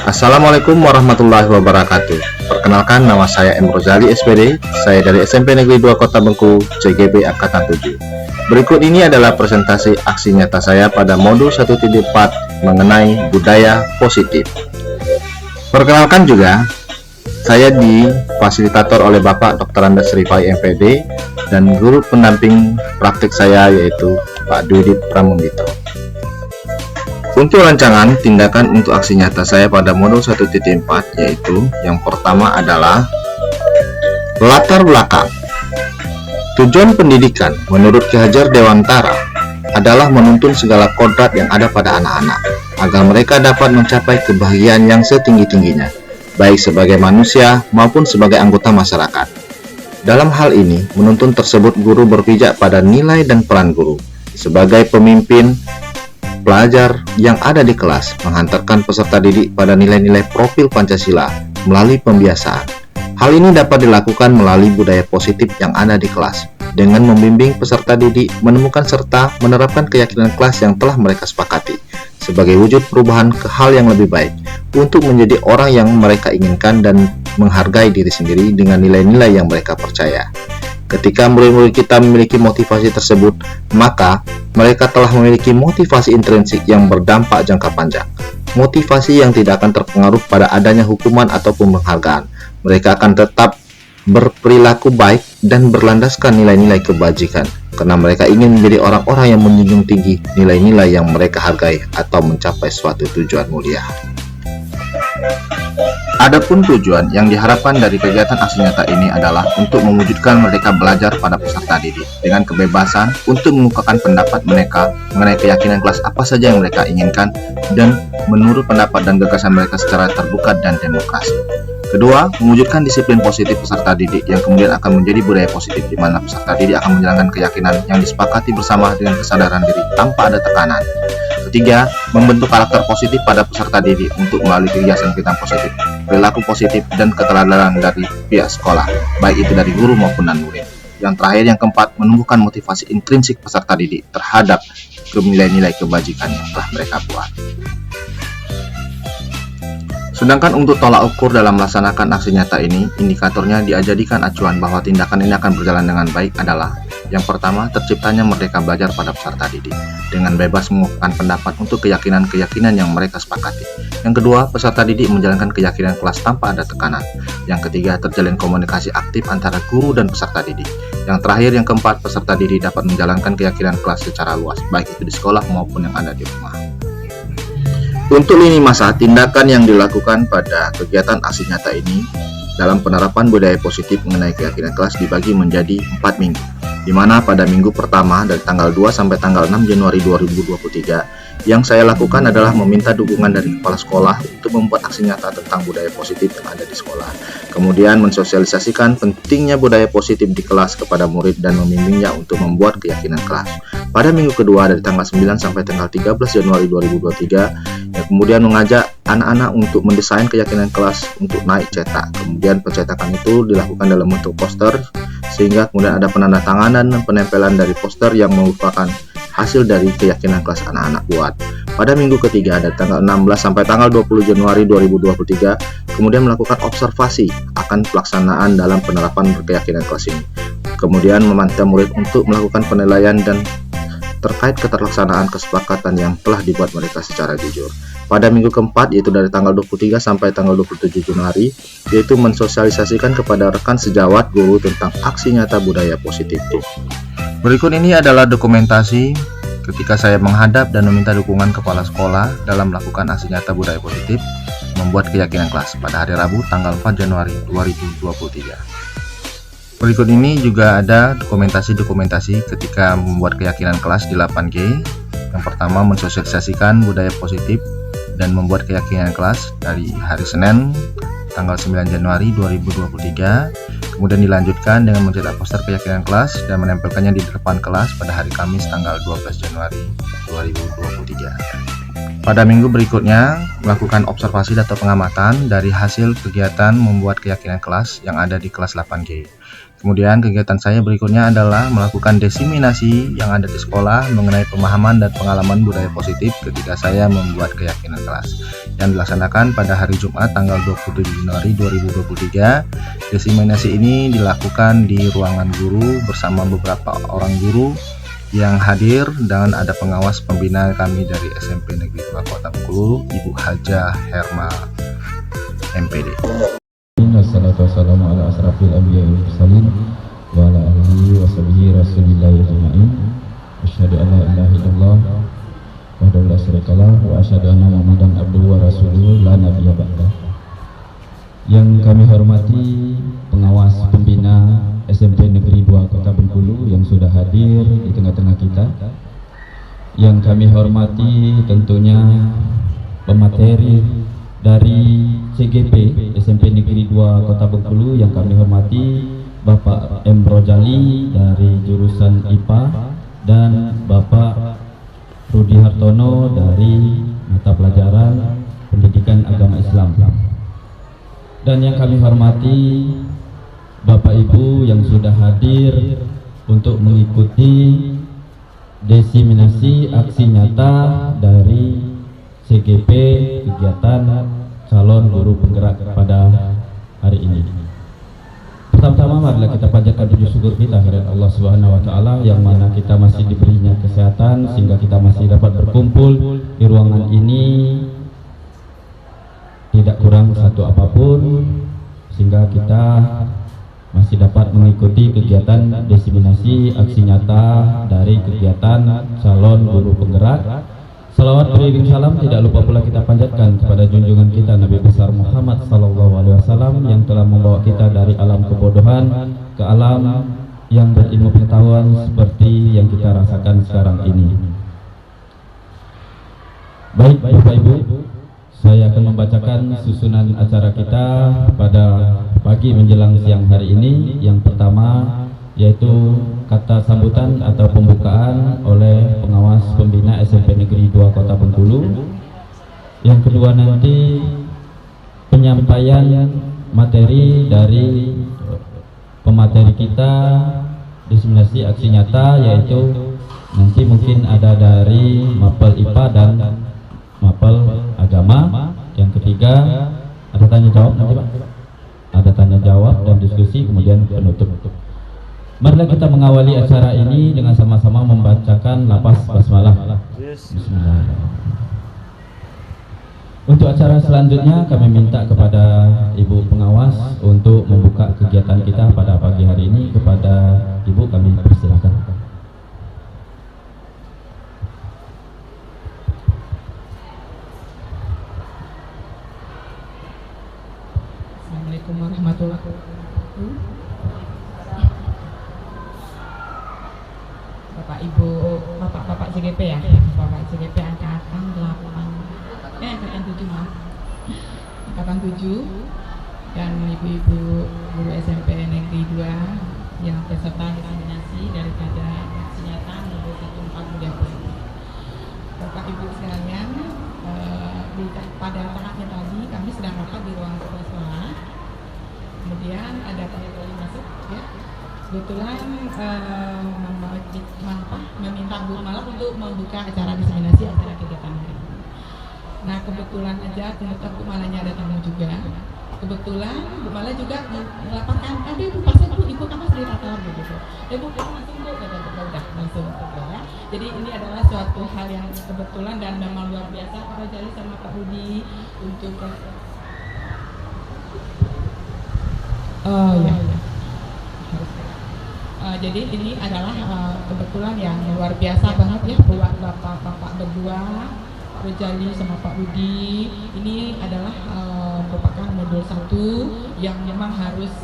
Assalamualaikum warahmatullahi wabarakatuh. Perkenalkan, nama saya M. Rozali SPD. Saya dari SMP Negeri 2 Kota Bengkulu, CGP Angkatan 7. Berikut ini adalah presentasi aksi nyata saya pada modul 1.4 mengenai budaya positif. Perkenalkan juga, saya difasilitator oleh Bapak Dr. Andes Rifai MPD dan guru pendamping praktik saya yaitu Pak Dwi Pramundito. Untuk rancangan tindakan untuk aksi nyata saya pada modul 1.4 yaitu yang pertama adalah latar belakang. Tujuan pendidikan menurut Ki Hajar Dewantara adalah menuntun segala kodrat yang ada pada anak-anak agar mereka dapat mencapai kebahagiaan yang setinggi-tingginya, baik sebagai manusia maupun sebagai anggota masyarakat. Dalam hal ini, menuntun tersebut guru berpijak pada nilai dan peran guru sebagai pemimpin pelajar yang ada di kelas, menghantarkan peserta didik pada nilai-nilai profil Pancasila melalui pembiasaan. Hal ini dapat dilakukan melalui budaya positif yang ada di kelas, dengan membimbing peserta didik menemukan serta menerapkan keyakinan kelas yang telah mereka sepakati, sebagai wujud perubahan ke hal yang lebih baik, untuk menjadi orang yang mereka inginkan dan menghargai diri sendiri dengan nilai-nilai yang mereka percaya. Ketika murid-murid kita memiliki motivasi tersebut, maka mereka telah memiliki motivasi intrinsik yang berdampak jangka panjang. Motivasi yang tidak akan terpengaruh pada adanya hukuman ataupun penghargaan. Mereka akan tetap berperilaku baik dan berlandaskan nilai-nilai kebajikan, karena mereka ingin menjadi orang-orang yang menjunjung tinggi nilai-nilai yang mereka hargai atau mencapai suatu tujuan mulia. Adapun tujuan yang diharapkan dari kegiatan aksi nyata ini adalah untuk mewujudkan mereka belajar pada peserta didik dengan kebebasan untuk mengungkapkan pendapat mereka mengenai keyakinan kelas apa saja yang mereka inginkan dan menurut pendapat dan gagasan mereka secara terbuka dan demokrasi. Kedua, mewujudkan disiplin positif peserta didik yang kemudian akan menjadi budaya positif di mana peserta didik akan menjalankan keyakinan yang disepakati bersama dengan kesadaran diri tanpa ada tekanan. Ketiga, membentuk karakter positif pada peserta didik untuk melalui kegiatan-kegiatan positif, perilaku positif, dan keteladanan dari pihak sekolah, baik itu dari guru maupun non-murid. Yang terakhir, yang keempat, menumbuhkan motivasi intrinsik peserta didik terhadap nilai-nilai kebajikan yang telah mereka buat. Sedangkan untuk tolak ukur dalam melaksanakan aksi nyata ini, indikatornya dijadikan acuan bahwa tindakan ini akan berjalan dengan baik adalah yang pertama, terciptanya merdeka belajar pada peserta didik dengan bebas mengungkapkan pendapat untuk keyakinan-keyakinan yang mereka sepakati. Yang kedua, peserta didik menjalankan keyakinan kelas tanpa ada tekanan. Yang ketiga, terjalin komunikasi aktif antara guru dan peserta didik. Yang terakhir, yang keempat, peserta didik dapat menjalankan keyakinan kelas secara luas, baik itu di sekolah maupun yang ada di rumah. Untuk lini masa, tindakan yang dilakukan pada kegiatan aksi nyata ini dalam penerapan budaya positif mengenai keyakinan kelas dibagi menjadi 4 minggu, di mana pada minggu pertama dari tanggal 2 sampai tanggal 6 Januari 2023 yang saya lakukan adalah meminta dukungan dari kepala sekolah untuk membuat aksi nyata tentang budaya positif yang ada di sekolah. Kemudian mensosialisasikan pentingnya budaya positif di kelas kepada murid dan membimbingnya untuk membuat keyakinan kelas. Pada minggu kedua dari tanggal 9 sampai tanggal 13 Januari 2023, yang kemudian mengajak anak-anak untuk mendesain keyakinan kelas untuk naik cetak. Kemudian pencetakan itu dilakukan dalam bentuk poster, sehingga kemudian ada penandatanganan dan penempelan dari poster yang merupakan hasil dari keyakinan kelas anak-anak buat. Pada minggu ketiga dari tanggal 16 sampai tanggal 20 Januari 2023, kemudian melakukan observasi akan pelaksanaan dalam penerapan keyakinan kelas ini. Kemudian memantau murid untuk melakukan penilaian dan terkait keterlaksanaan kesepakatan yang telah dibuat mereka secara jujur. Pada minggu keempat, yaitu dari tanggal 23 sampai tanggal 27 Januari, yaitu mensosialisasikan kepada rekan sejawat guru tentang aksi nyata budaya positif. Berikut ini adalah dokumentasi ketika saya menghadap dan meminta dukungan kepala sekolah dalam melakukan aksi nyata budaya positif membuat keyakinan kelas pada hari Rabu tanggal 4 Januari 2023. Berikut ini juga ada dokumentasi ketika membuat keyakinan kelas di 8G. Yang pertama, mensosialisasikan budaya positif dan membuat keyakinan kelas dari hari Senin tanggal 9 Januari 2023. Kemudian dilanjutkan dengan mencetak poster keyakinan kelas dan menempelkannya di depan kelas pada hari Kamis tanggal 12 Januari 2023. Pada minggu berikutnya, melakukan observasi atau pengamatan dari hasil kegiatan membuat keyakinan kelas yang ada di kelas 8G. Kemudian kegiatan saya berikutnya adalah melakukan diseminasi yang ada di sekolah mengenai pemahaman dan pengalaman budaya positif ketika saya membuat keyakinan kelas yang dilaksanakan pada hari Jumat tanggal 27 Januari 2023. Diseminasi ini dilakukan di ruangan guru bersama beberapa orang guru yang hadir dan ada pengawas pembina kami dari SMP Negeri 2 Kota Bengkulu, Ibu Hajah Herma MPD. Wassalatu wassalamu ala asrafil anbiya wal mursalin wa ala alihi wa sahbihi rasulillahi ajma'in. Asyhadu an la ilaha illallah wahdahu la syarikalah wa asyhadu anna Muhammadan abduhu wa rasuluhu la nabiyya ba'dah. Yang kami hormati pengawas pembina SMP Negeri 2 Kota Bengkulu yang sudah hadir di tengah-tengah kita. Yang kami hormati tentunya pemateri dari CGP SMP Negeri 2 Kota Bengkulu yang kami hormati Bapak M. Rojali dari jurusan IPA dan Bapak Rudi Hartono dari mata pelajaran Pendidikan Agama Islam. Dan yang kami hormati Bapak Ibu yang sudah hadir untuk mengikuti diseminasi aksi nyata dari CGP kegiatan calon guru penggerak pada hari ini. Pertama-tama marilah kita panjatkan puji syukur kita kepada Allah Subhanahu wa taala yang mana kita masih diberinya kesehatan sehingga kita masih dapat berkumpul di ruangan ini tidak kurang satu apapun sehingga kita masih dapat mengikuti kegiatan diseminasi aksi nyata dari kegiatan calon guru penggerak. Salawat beriring salam tidak lupa pula kita panjatkan kepada junjungan kita Nabi besar Muhammad sallallahu alaihi wasallam yang telah membawa kita dari alam kebodohan ke alam yang berilmu pengetahuan seperti yang kita rasakan sekarang ini. Baik Bapak Ibu, saya akan membacakan susunan acara kita pada pagi menjelang siang hari ini. Yang pertama yaitu kata sambutan atau pembukaan oleh pengawas pembina SMP Negeri 2 Kota Bengkulu. Yang kedua nanti penyampaian materi dari pemateri kita diseminasi aksi nyata, yaitu nanti mungkin ada dari Mapel IPA dan Mapel Agama. Yang ketiga ada tanya jawab nanti Pak, ada tanya jawab dan diskusi, kemudian penutup. Marilah kita mengawali acara ini dengan sama-sama membacakan lafaz basmalah. Bismillahirrahmanirrahim. Untuk acara selanjutnya kami minta kepada Ibu pengawas untuk membuka kegiatan kita pada pagi hari ini. Kepada Ibu kami persilakan. Assalamualaikum warahmatullahi wabarakatuh. Bapak Ibu, Bapak CGP ya, Bapak CGP angkatan 8, angkatan 7 maaf, angkatan 7, dan ibu-ibu guru SMP Negeri 2 yang peserta diseminasi daripada aksi nyata nomor 14 Bapak Ibu sekalian, pada saatnya tadi kami sedang rapat di ruang kepala sekolah, kemudian ada panitia masuk ya. Kebetulan meminta Bu Malak untuk membuka acara diseminasi acara kegiatan hari ini. Nah kebetulan aja ternyata Bu Malaknya ada tamu juga. Kebetulan Bu Malak juga melaporkan, aduh Bu pasien Bu, Ibu kamu sendiri atau begitu. Bu langsung Bu, udah langsung ya. Jadi ini adalah suatu hal yang kebetulan dan memang luar biasa Pak Rojali sama Pak Rudi untuk jadi ini adalah kebetulan yang luar biasa banget ya buat bapak-bapak berdua, Pak Rojali sama Pak Budi. Ini adalah merupakan modul 1 yang memang harus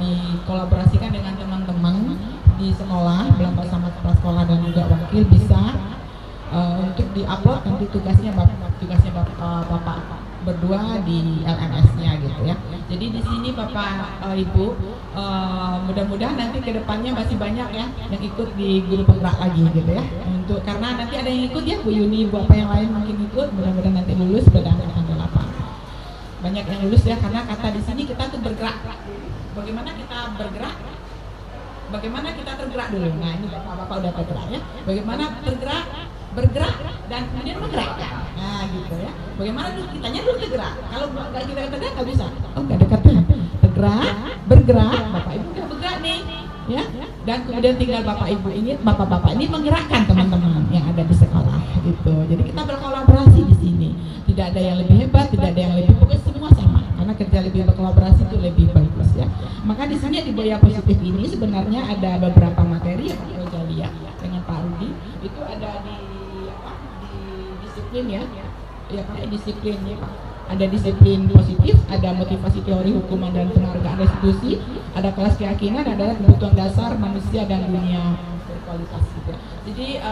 dikolaborasikan dengan teman-teman di sekolah, bersama kepala sekolah dan juga wakil bisa untuk diupload nanti tugasnya bapak berdua di LMS-nya gitu ya. Jadi di sini Bapak Ibu mudah-mudahan nanti kedepannya masih banyak ya yang ikut di guru penggerak lagi gitu ya. Untuk karena nanti ada yang ikut ya Bu Yuni, Bu apa yang lain mungkin ikut, mudah-mudahan nanti lulus berdasarkan 8. Banyak yang lulus ya karena kata di sini kita tuh bergerak. Bagaimana kita bergerak? bagaimana kita tergerak dulu. Nah ini bapak-bapak udah tergerak ya. Bagaimana tergerak, bergerak dan kemudian menggerakkan. Nah gitu ya. Bagaimana dulu kitanya dulu tergerak. Kalau nggak kita tergerak nggak bisa. Oh nggak ada kata. Tergerak, bergerak. Bapak ibu udah bergerak nih. Ya, dan kemudian tinggal bapak-bapak ini menggerakkan teman-teman yang ada di sekolah gitu. Jadi kita berkolaborasi di sini. Tidak ada yang lebih hebat, tidak ada yang lebih bagus, semua sama. Karena kerja lebih berkolaborasi itu lebih bagus ya. Maka di sini di Buaya Positif ini sebenarnya ada beberapa materi yang Pak Rojali ya dengan Pak Rudi. Itu ada di disiplin ya. Ya Pak, disiplin ya Pak. Ada disiplin positif, ada motivasi teori hukuman dan penghargaan restitusi, ada kelas keyakinan, ada kebutuhan dasar manusia dan dunia berkualitas gitu. Jadi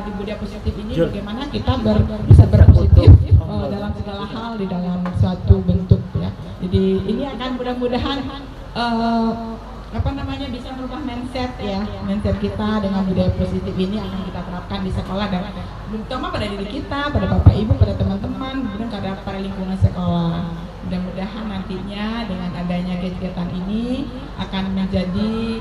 di budaya positif ini bagaimana kita bisa berpositif dalam segala hal di dalam suatu bentuk ya. Jadi ini akan mudah-mudahan bisa merubah mindset ya, mindset kita dengan budaya positif ini akan kita terapkan di sekolah dan terutama pada diri kita, pada bapak ibu, pada teman-teman, kemudian pada lingkungan sekolah. Mudah-mudahan nantinya dengan adanya kegiatan ini akan menjadi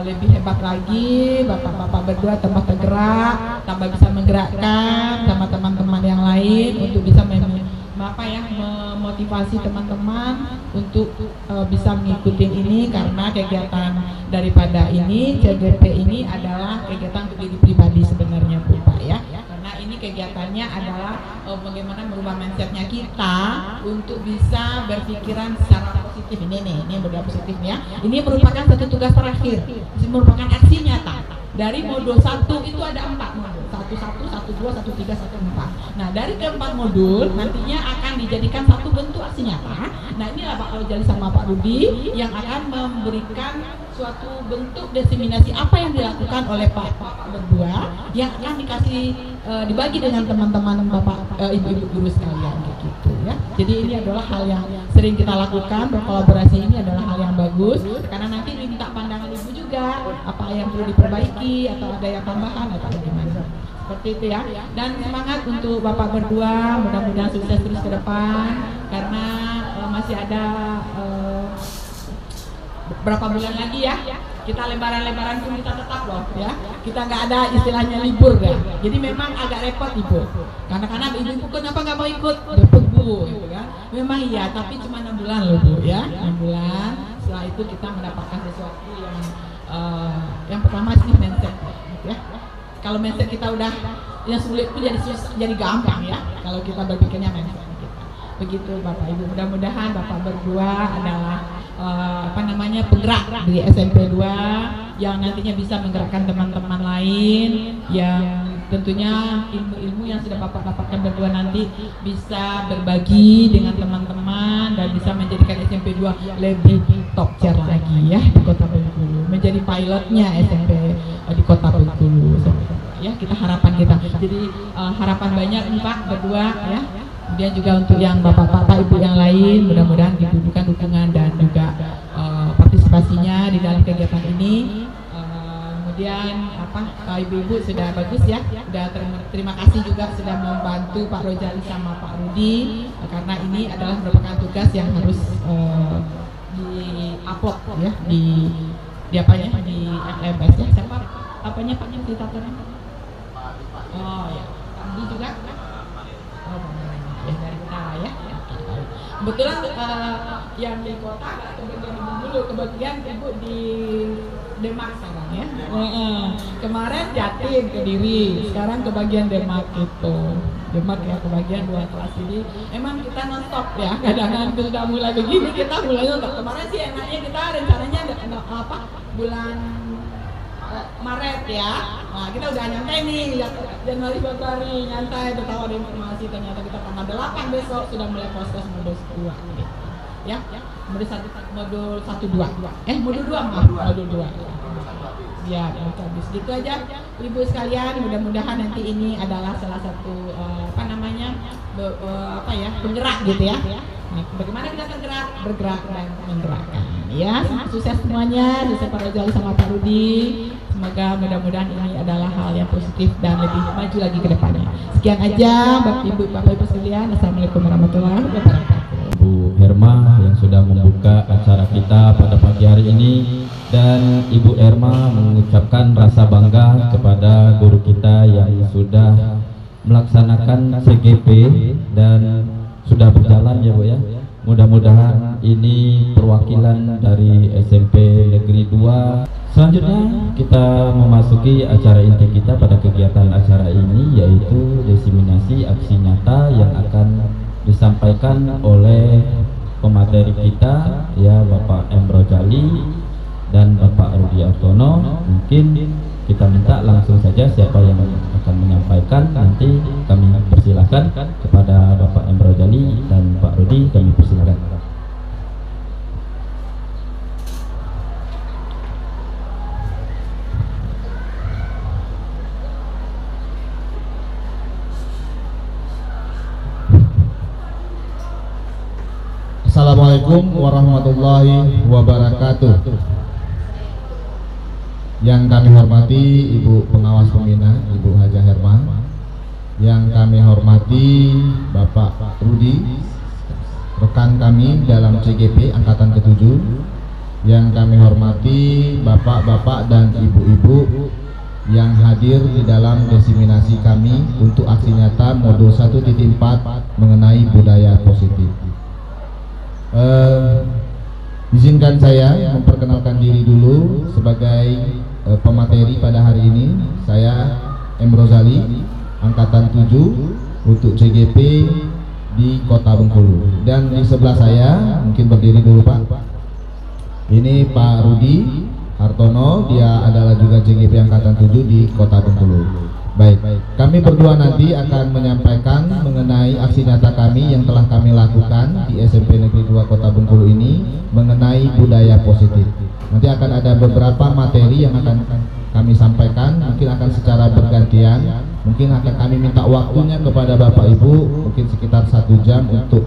lebih hebat lagi, bapak-bapak berdua tambah tergerak, tambah bisa menggerakkan sama teman-teman yang lain untuk bisa memotivasi teman-teman untuk bisa mengikuti ini, karena kegiatan daripada ini CGP ini adalah kegiatan untuk diri pribadi sebenarnya Bu Pak ya, karena ini kegiatannya adalah bagaimana merubah mindsetnya kita untuk bisa berpikiran secara positif. Ini budaya positif ya, ini merupakan satu tugas terakhir, merupakan aksi nyata. Dari modul 1 itu ada 4 modul, 1, 1, 1, 2, 1, 3, 1, 4. Nah dari keempat modul nantinya akan dijadikan satu bentuk aksi nyata. Nah inilah Pak Rojali sama Pak Rudi yang akan memberikan suatu bentuk diseminasi apa yang dilakukan oleh Pak berdua, yang akan dibagi dengan teman-teman Bapak ibu-ibu guru sekalian gitu ya. Jadi ini adalah hal yang sering kita lakukan, berkolaborasi ini adalah hal yang bagus, karena nanti diminta pandangan ibu juga apa yang perlu diperbaiki atau ada yang tambahan atau bagaimana. Seperti itu ya. Dan semangat untuk Bapak berdua, mudah-mudahan sukses terus ke depan, karena masih ada berapa bulan lagi ya, kita lebaran pun kita tetap loh ya, kita nggak ada istilahnya libur ya. Jadi memang agak repot ibu, karena ibu kenapa nggak mau ikut, repot bu gitu kan. Memang iya, tapi cuma 6 bulan loh bu ya, 6 bulan. Setelah itu kita mendapatkan sesuatu yang pertama sih mindset ya. Kalau mindset kita udah yang sulit itu jadi gampang ya, kalau kita berpikirnya mindset kita. Begitu Bapak Ibu, mudah-mudahan Bapak berdua adalah penggerak di SMP 2 yang nantinya bisa menggerakkan teman-teman lain, yang tentunya ilmu-ilmu yang sudah Bapak dapatkan berdua nanti bisa berbagi dengan teman-teman dan bisa menjadikan SMP 2 lebih top tier lagi ya di Kota Bengkulu, menjadi pilotnya SMP di Kota Bengkulu ya, kita harapan kita. Jadi harapan banyak nih Pak berdua ya. Kemudian juga untuk yang bapak-bapak ibu yang lain, mudah-mudahan diberikan dukungan dan juga partisipasinya di dalam kegiatan ini. Kemudian ibu-ibu sudah bagus ya, sudah terima kasih juga sudah membantu Pak Rojali sama Pak Rudi, karena ini adalah merupakan tugas yang harus di-upload ya di FMS ya. Siapa apanya Pak fasilitatornya? Oh ya, Pak Rudi juga. Dari utara ya. Kebetulan yang di kota kebagian ibu di Demak sekarang ya. Kemarin Jatim, Kediri, sekarang kebagian Demak itu. Demak ya, kebagian 2 kelas ini. Emang kita non-stop ya, kadang-kadang sudah mulai begini kita mulai non-stop. Kemarin sih enaknya kita rencananya bulan Maret ya. Nah, kita udah nyantai nih, Januari Februari nyantai, bertawa ada informasi, ternyata kita tanggal 8 besok sudah mulai proses modul 2 ya. Modul 1-2. Modul 2 maaf, modul 2. Ya, habis gitu aja Ibu sekalian, mudah-mudahan nanti ini adalah salah satu penggerak gitu ya. Nah, bagaimana kita tergerak, bergerak dan menggerakkan ya. Sukses semuanya, sukses Pak Rojali sama Pak Rudi. Semoga mudah-mudahan ini adalah hal yang positif dan lebih maju lagi ke depannya. Sekian aja Bapak Ibu sekalian. Assalamualaikum warahmatullahi wabarakatuh. Bu Herma yang sudah membuka acara kita pada pagi hari ini. dan Ibu Erma mengucapkan rasa bangga kepada guru kita yang sudah melaksanakan CGP dan sudah berjalan ya Bu ya. Mudah-mudahan ini perwakilan dari SMP Negeri 2. Selanjutnya kita memasuki acara inti kita pada kegiatan acara ini, yaitu diseminasi aksi nyata yang akan disampaikan oleh pemateri kita ya, Bapak Emrojali dan Bapak Rudi Artono. Mungkin kita minta langsung saja siapa yang akan menyampaikan. Nanti kami persilahkan kepada Bapak Emrojali dan Pak Rudi, kami persilahkan. Assalamualaikum warahmatullahi wabarakatuh. Yang kami hormati Ibu Pengawas Pembina, Ibu Haja Herma. Yang kami hormati Bapak Rudi, rekan kami dalam CGP Angkatan ke-7. Yang kami hormati Bapak-bapak dan Ibu-ibu yang hadir di dalam diseminasi kami untuk aksi nyata modul 1.4 mengenai budaya positif. Izinkan saya memperkenalkan diri dulu sebagai pemateri pada hari ini. Saya Emrojali, Angkatan 7 untuk CGP di Kota Bengkulu. Dan di sebelah saya, mungkin berdiri dulu Pak, ini Pak Rudi Hartono, dia adalah juga CGP Angkatan 7 di Kota Bengkulu. Baik, kami berdua nanti akan menyampaikan mengenai aksi nyata kami yang telah kami lakukan di SMP Negeri 2 Kota Bengkulu ini mengenai budaya positif. Nanti akan ada beberapa materi yang akan kami sampaikan, mungkin akan secara bergantian. Mungkin akan kami minta waktunya kepada Bapak Ibu mungkin sekitar 1 jam untuk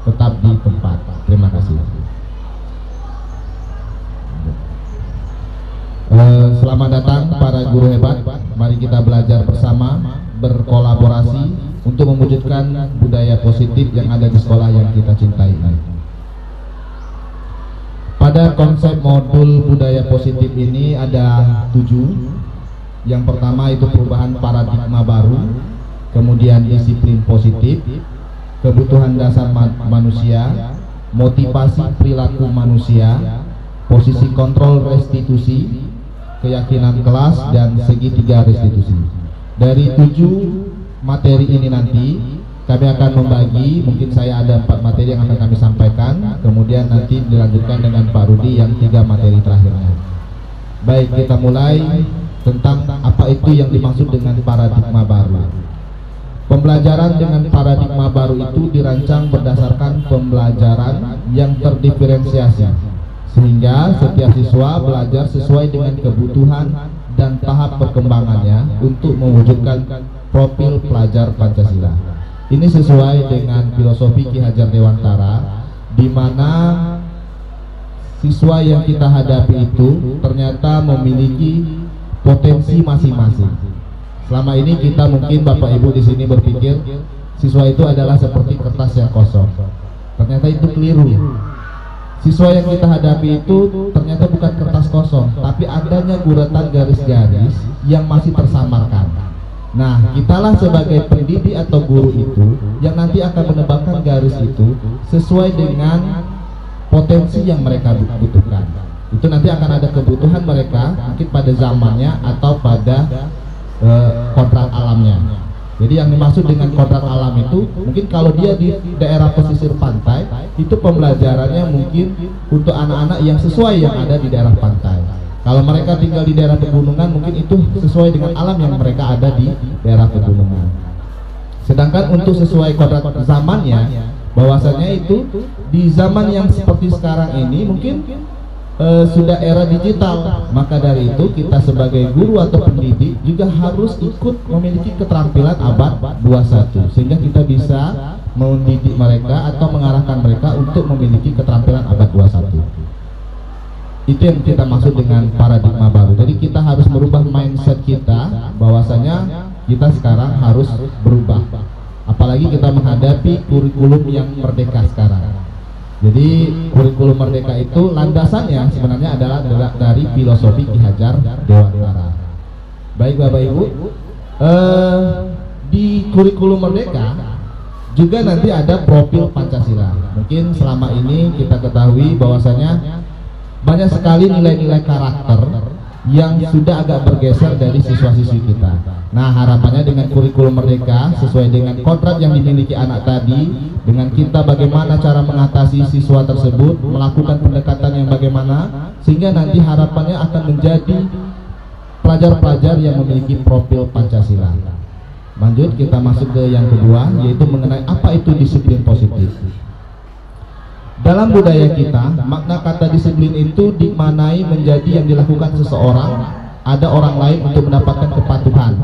tetap di tempat. Terima kasih. Selamat datang para guru hebat. Mari kita belajar bersama, berkolaborasi untuk mewujudkan budaya positif yang ada di sekolah yang kita cintai. Pada konsep modul budaya positif ini ada 7. Yang pertama itu perubahan paradigma baru, kemudian disiplin positif, kebutuhan dasar manusia, motivasi perilaku manusia, posisi kontrol restitusi, keyakinan kelas, dan segitiga restitusi. Dari 7 materi ini nanti kami akan membagi, mungkin saya ada 4 materi yang akan kami sampaikan, kemudian nanti dilanjutkan dengan Pak Rudi yang 3 materi terakhirnya. Baik, kita mulai tentang apa itu yang dimaksud dengan paradigma baru. Pembelajaran dengan paradigma baru itu dirancang berdasarkan pembelajaran yang terdiferensiasi, sehingga setiap siswa belajar sesuai dengan kebutuhan dan tahap perkembangannya untuk mewujudkan profil pelajar Pancasila. Ini sesuai dengan filosofi Ki Hajar Dewantara, di mana siswa yang kita hadapi itu ternyata memiliki potensi masing-masing. Selama ini kita mungkin Bapak Ibu di sini berpikir siswa itu adalah seperti kertas yang kosong. Ternyata itu keliru. Siswa yang kita hadapi itu ternyata bukan kertas kosong, tapi adanya guratan garis-garis yang masih tersamarkan. Nah, kitalah sebagai pendidik atau guru itu yang nanti akan menebakkan garis itu sesuai dengan potensi yang mereka butuhkan. Itu nanti akan ada kebutuhan mereka mungkin pada zamannya atau pada kodrat alamnya. Jadi yang dimaksud dengan kodrat alam itu mungkin kalau dia di daerah pesisir pantai, itu pembelajarannya mungkin untuk anak-anak yang sesuai yang ada di daerah pantai. Kalau mereka tinggal di daerah pegunungan, mungkin itu sesuai dengan alam yang mereka ada di daerah pegunungan. Sedangkan untuk sesuai kodrat zamannya, bahwasanya itu di zaman yang seperti sekarang ini mungkin sudah era digital, maka dari itu kita sebagai guru atau pendidik juga harus ikut memiliki keterampilan abad 21, sehingga kita bisa mendidik mereka atau mengarahkan mereka untuk memiliki keterampilan abad 21. Itu yang kita maksud dengan paradigma baru. Jadi kita harus merubah mindset kita, bahwasanya kita sekarang harus berubah, apalagi kita menghadapi kurikulum yang merdeka sekarang. Jadi kurikulum Merdeka itu landasannya sebenarnya adalah dari filosofi Ki Hajar Dewantara. Baik Bapak Ibu, di kurikulum Merdeka juga nanti ada profil Pancasila. Mungkin selama ini kita ketahui bahwasanya banyak sekali nilai-nilai karakter yang sudah agak bergeser dari siswa-siswi kita. Nah, harapannya dengan kurikulum Merdeka sesuai dengan kodrat yang dimiliki anak tadi, dengan kita bagaimana cara mengatasi siswa tersebut, melakukan pendekatan yang bagaimana, sehingga nanti harapannya akan menjadi pelajar-pelajar yang memiliki profil Pancasila. Lanjut kita masuk ke yang kedua, yaitu mengenai apa itu disiplin positif. Dalam budaya kita, makna kata disiplin itu dimaknai menjadi yang dilakukan seseorang, ada orang lain untuk mendapatkan kepatuhan.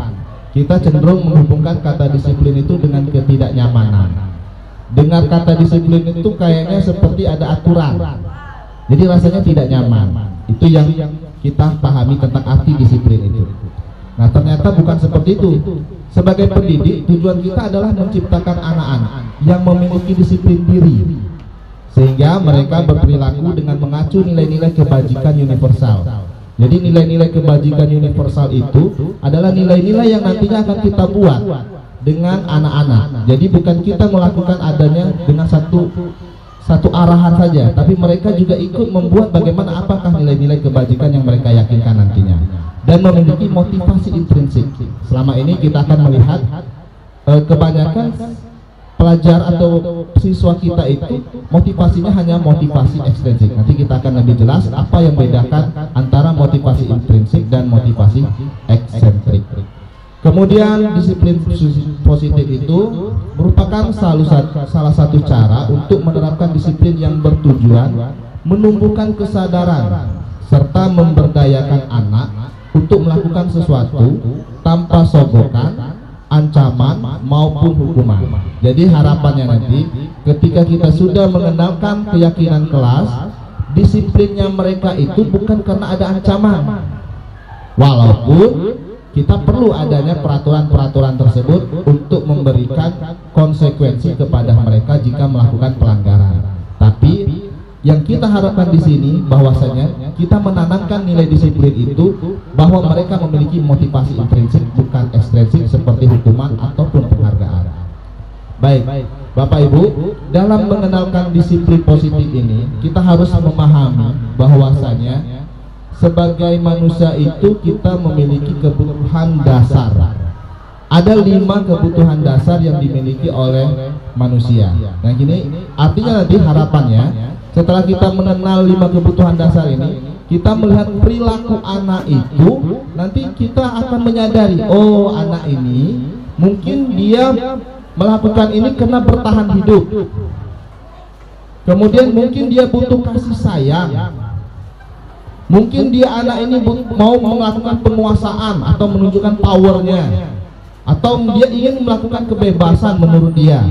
Kita cenderung menghubungkan kata disiplin itu dengan ketidaknyamanan. Dengar kata disiplin itu kayaknya seperti ada aturan, jadi rasanya tidak nyaman. Itu yang kita pahami tentang arti disiplin itu. Nah, ternyata bukan seperti itu. Sebagai pendidik, tujuan kita adalah menciptakan anak-anak yang memiliki disiplin diri, sehingga mereka berperilaku dengan mengacu nilai-nilai kebajikan universal. Jadi nilai-nilai kebajikan universal itu adalah nilai-nilai yang nantinya akan kita buat dengan anak-anak. Jadi bukan kita melakukan adanya dengan satu arahan saja, tapi mereka juga ikut membuat bagaimana apakah nilai-nilai kebajikan yang mereka yakinkan nantinya, dan memiliki motivasi intrinsik. Selama ini kita akan melihat kebanyakan pelajar atau siswa kita itu motivasinya hanya motivasi ekstrinsik. Nanti kita akan lebih jelas apa yang membedakan antara motivasi intrinsik dan motivasi eksentrik. Kemudian disiplin positif itu merupakan salah satu cara untuk menerapkan disiplin yang bertujuan menumbuhkan kesadaran serta memberdayakan anak untuk melakukan sesuatu tanpa sogokan, ancaman maupun hukuman. Jadi harapannya nanti ketika kita sudah mengenalkan keyakinan kelas, disiplinnya mereka itu bukan karena ada ancaman, walaupun kita perlu adanya peraturan-peraturan tersebut untuk memberikan konsekuensi kepada mereka jika melakukan pelanggaran. Tapi yang kita harapkan di sini bahwasanya kita menanamkan nilai disiplin itu bahwa mereka memiliki motivasi intrinsik bukan ekstrinsik seperti hukuman ataupun penghargaan. Baik, Bapak Ibu, dalam mengenalkan disiplin positif ini kita harus memahami bahwasanya sebagai manusia itu kita memiliki kebutuhan dasar. Ada 5 kebutuhan dasar yang dimiliki oleh manusia. Nah, gini artinya nanti harapannya setelah kita mengenal 5 kebutuhan dasar ini, kita melihat perilaku anak itu, nanti kita akan menyadari, oh anak ini mungkin dia melakukan ini karena bertahan hidup. Kemudian mungkin dia butuh kasih sayang. Mungkin dia anak ini mau melakukan penguasaan atau menunjukkan powernya, atau dia ingin melakukan kebebasan menurut dia,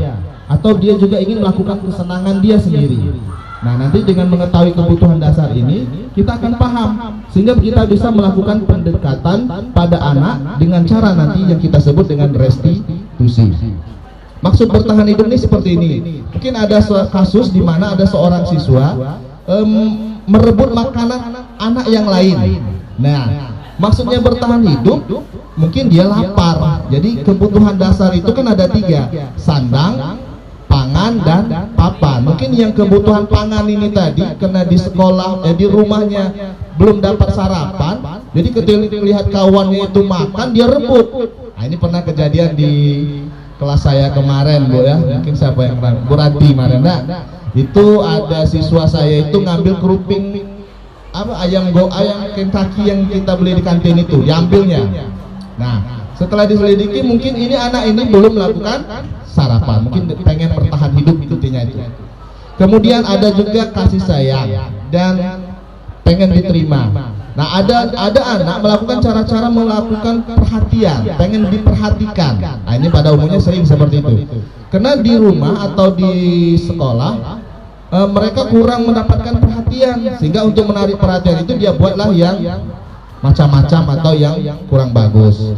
atau dia juga ingin melakukan kesenangan dia sendiri. Nah, nanti dengan mengetahui kebutuhan dasar ini kita akan paham sehingga kita bisa melakukan pendekatan pada anak dengan cara nanti yang kita sebut dengan restitusi. Maksud bertahan hidup ini seperti ini. Mungkin ada kasus di mana ada seorang siswa merebut makanan anak yang lain. Nah, maksudnya bertahan hidup, mungkin dia lapar. Jadi kebutuhan dasar itu kan ada 3, sandang, pangan, dan papan. Mungkin yang kebutuhan pangan ini tadi karena di sekolah, di rumahnya belum dapat sarapan, jadi ketika lihat kawannya itu makan, dia rebut. Nah, ini pernah kejadian di kelas saya kemarin, Bu ya. Mungkin siapa yang pernah, Bu Rati kemarin, itu ada siswa saya itu ngambil keruping ayam Kentucky yang kita beli di kantin itu, diambilnya. Nah, setelah diselidiki mungkin ini anak ini belum melakukan sarapan, mungkin pengen bertahan hidup intinya itu. Kemudian ada juga kasih sayang dan pengen diterima. Nah, ada anak melakukan cara-cara melakukan perhatian, pengen diperhatikan. Nah, ini pada umumnya sering seperti itu. Karena di rumah atau di sekolah mereka kurang mendapatkan perhatian, sehingga untuk menarik perhatian itu dia buatlah yang macam-macam atau yang kurang bagus.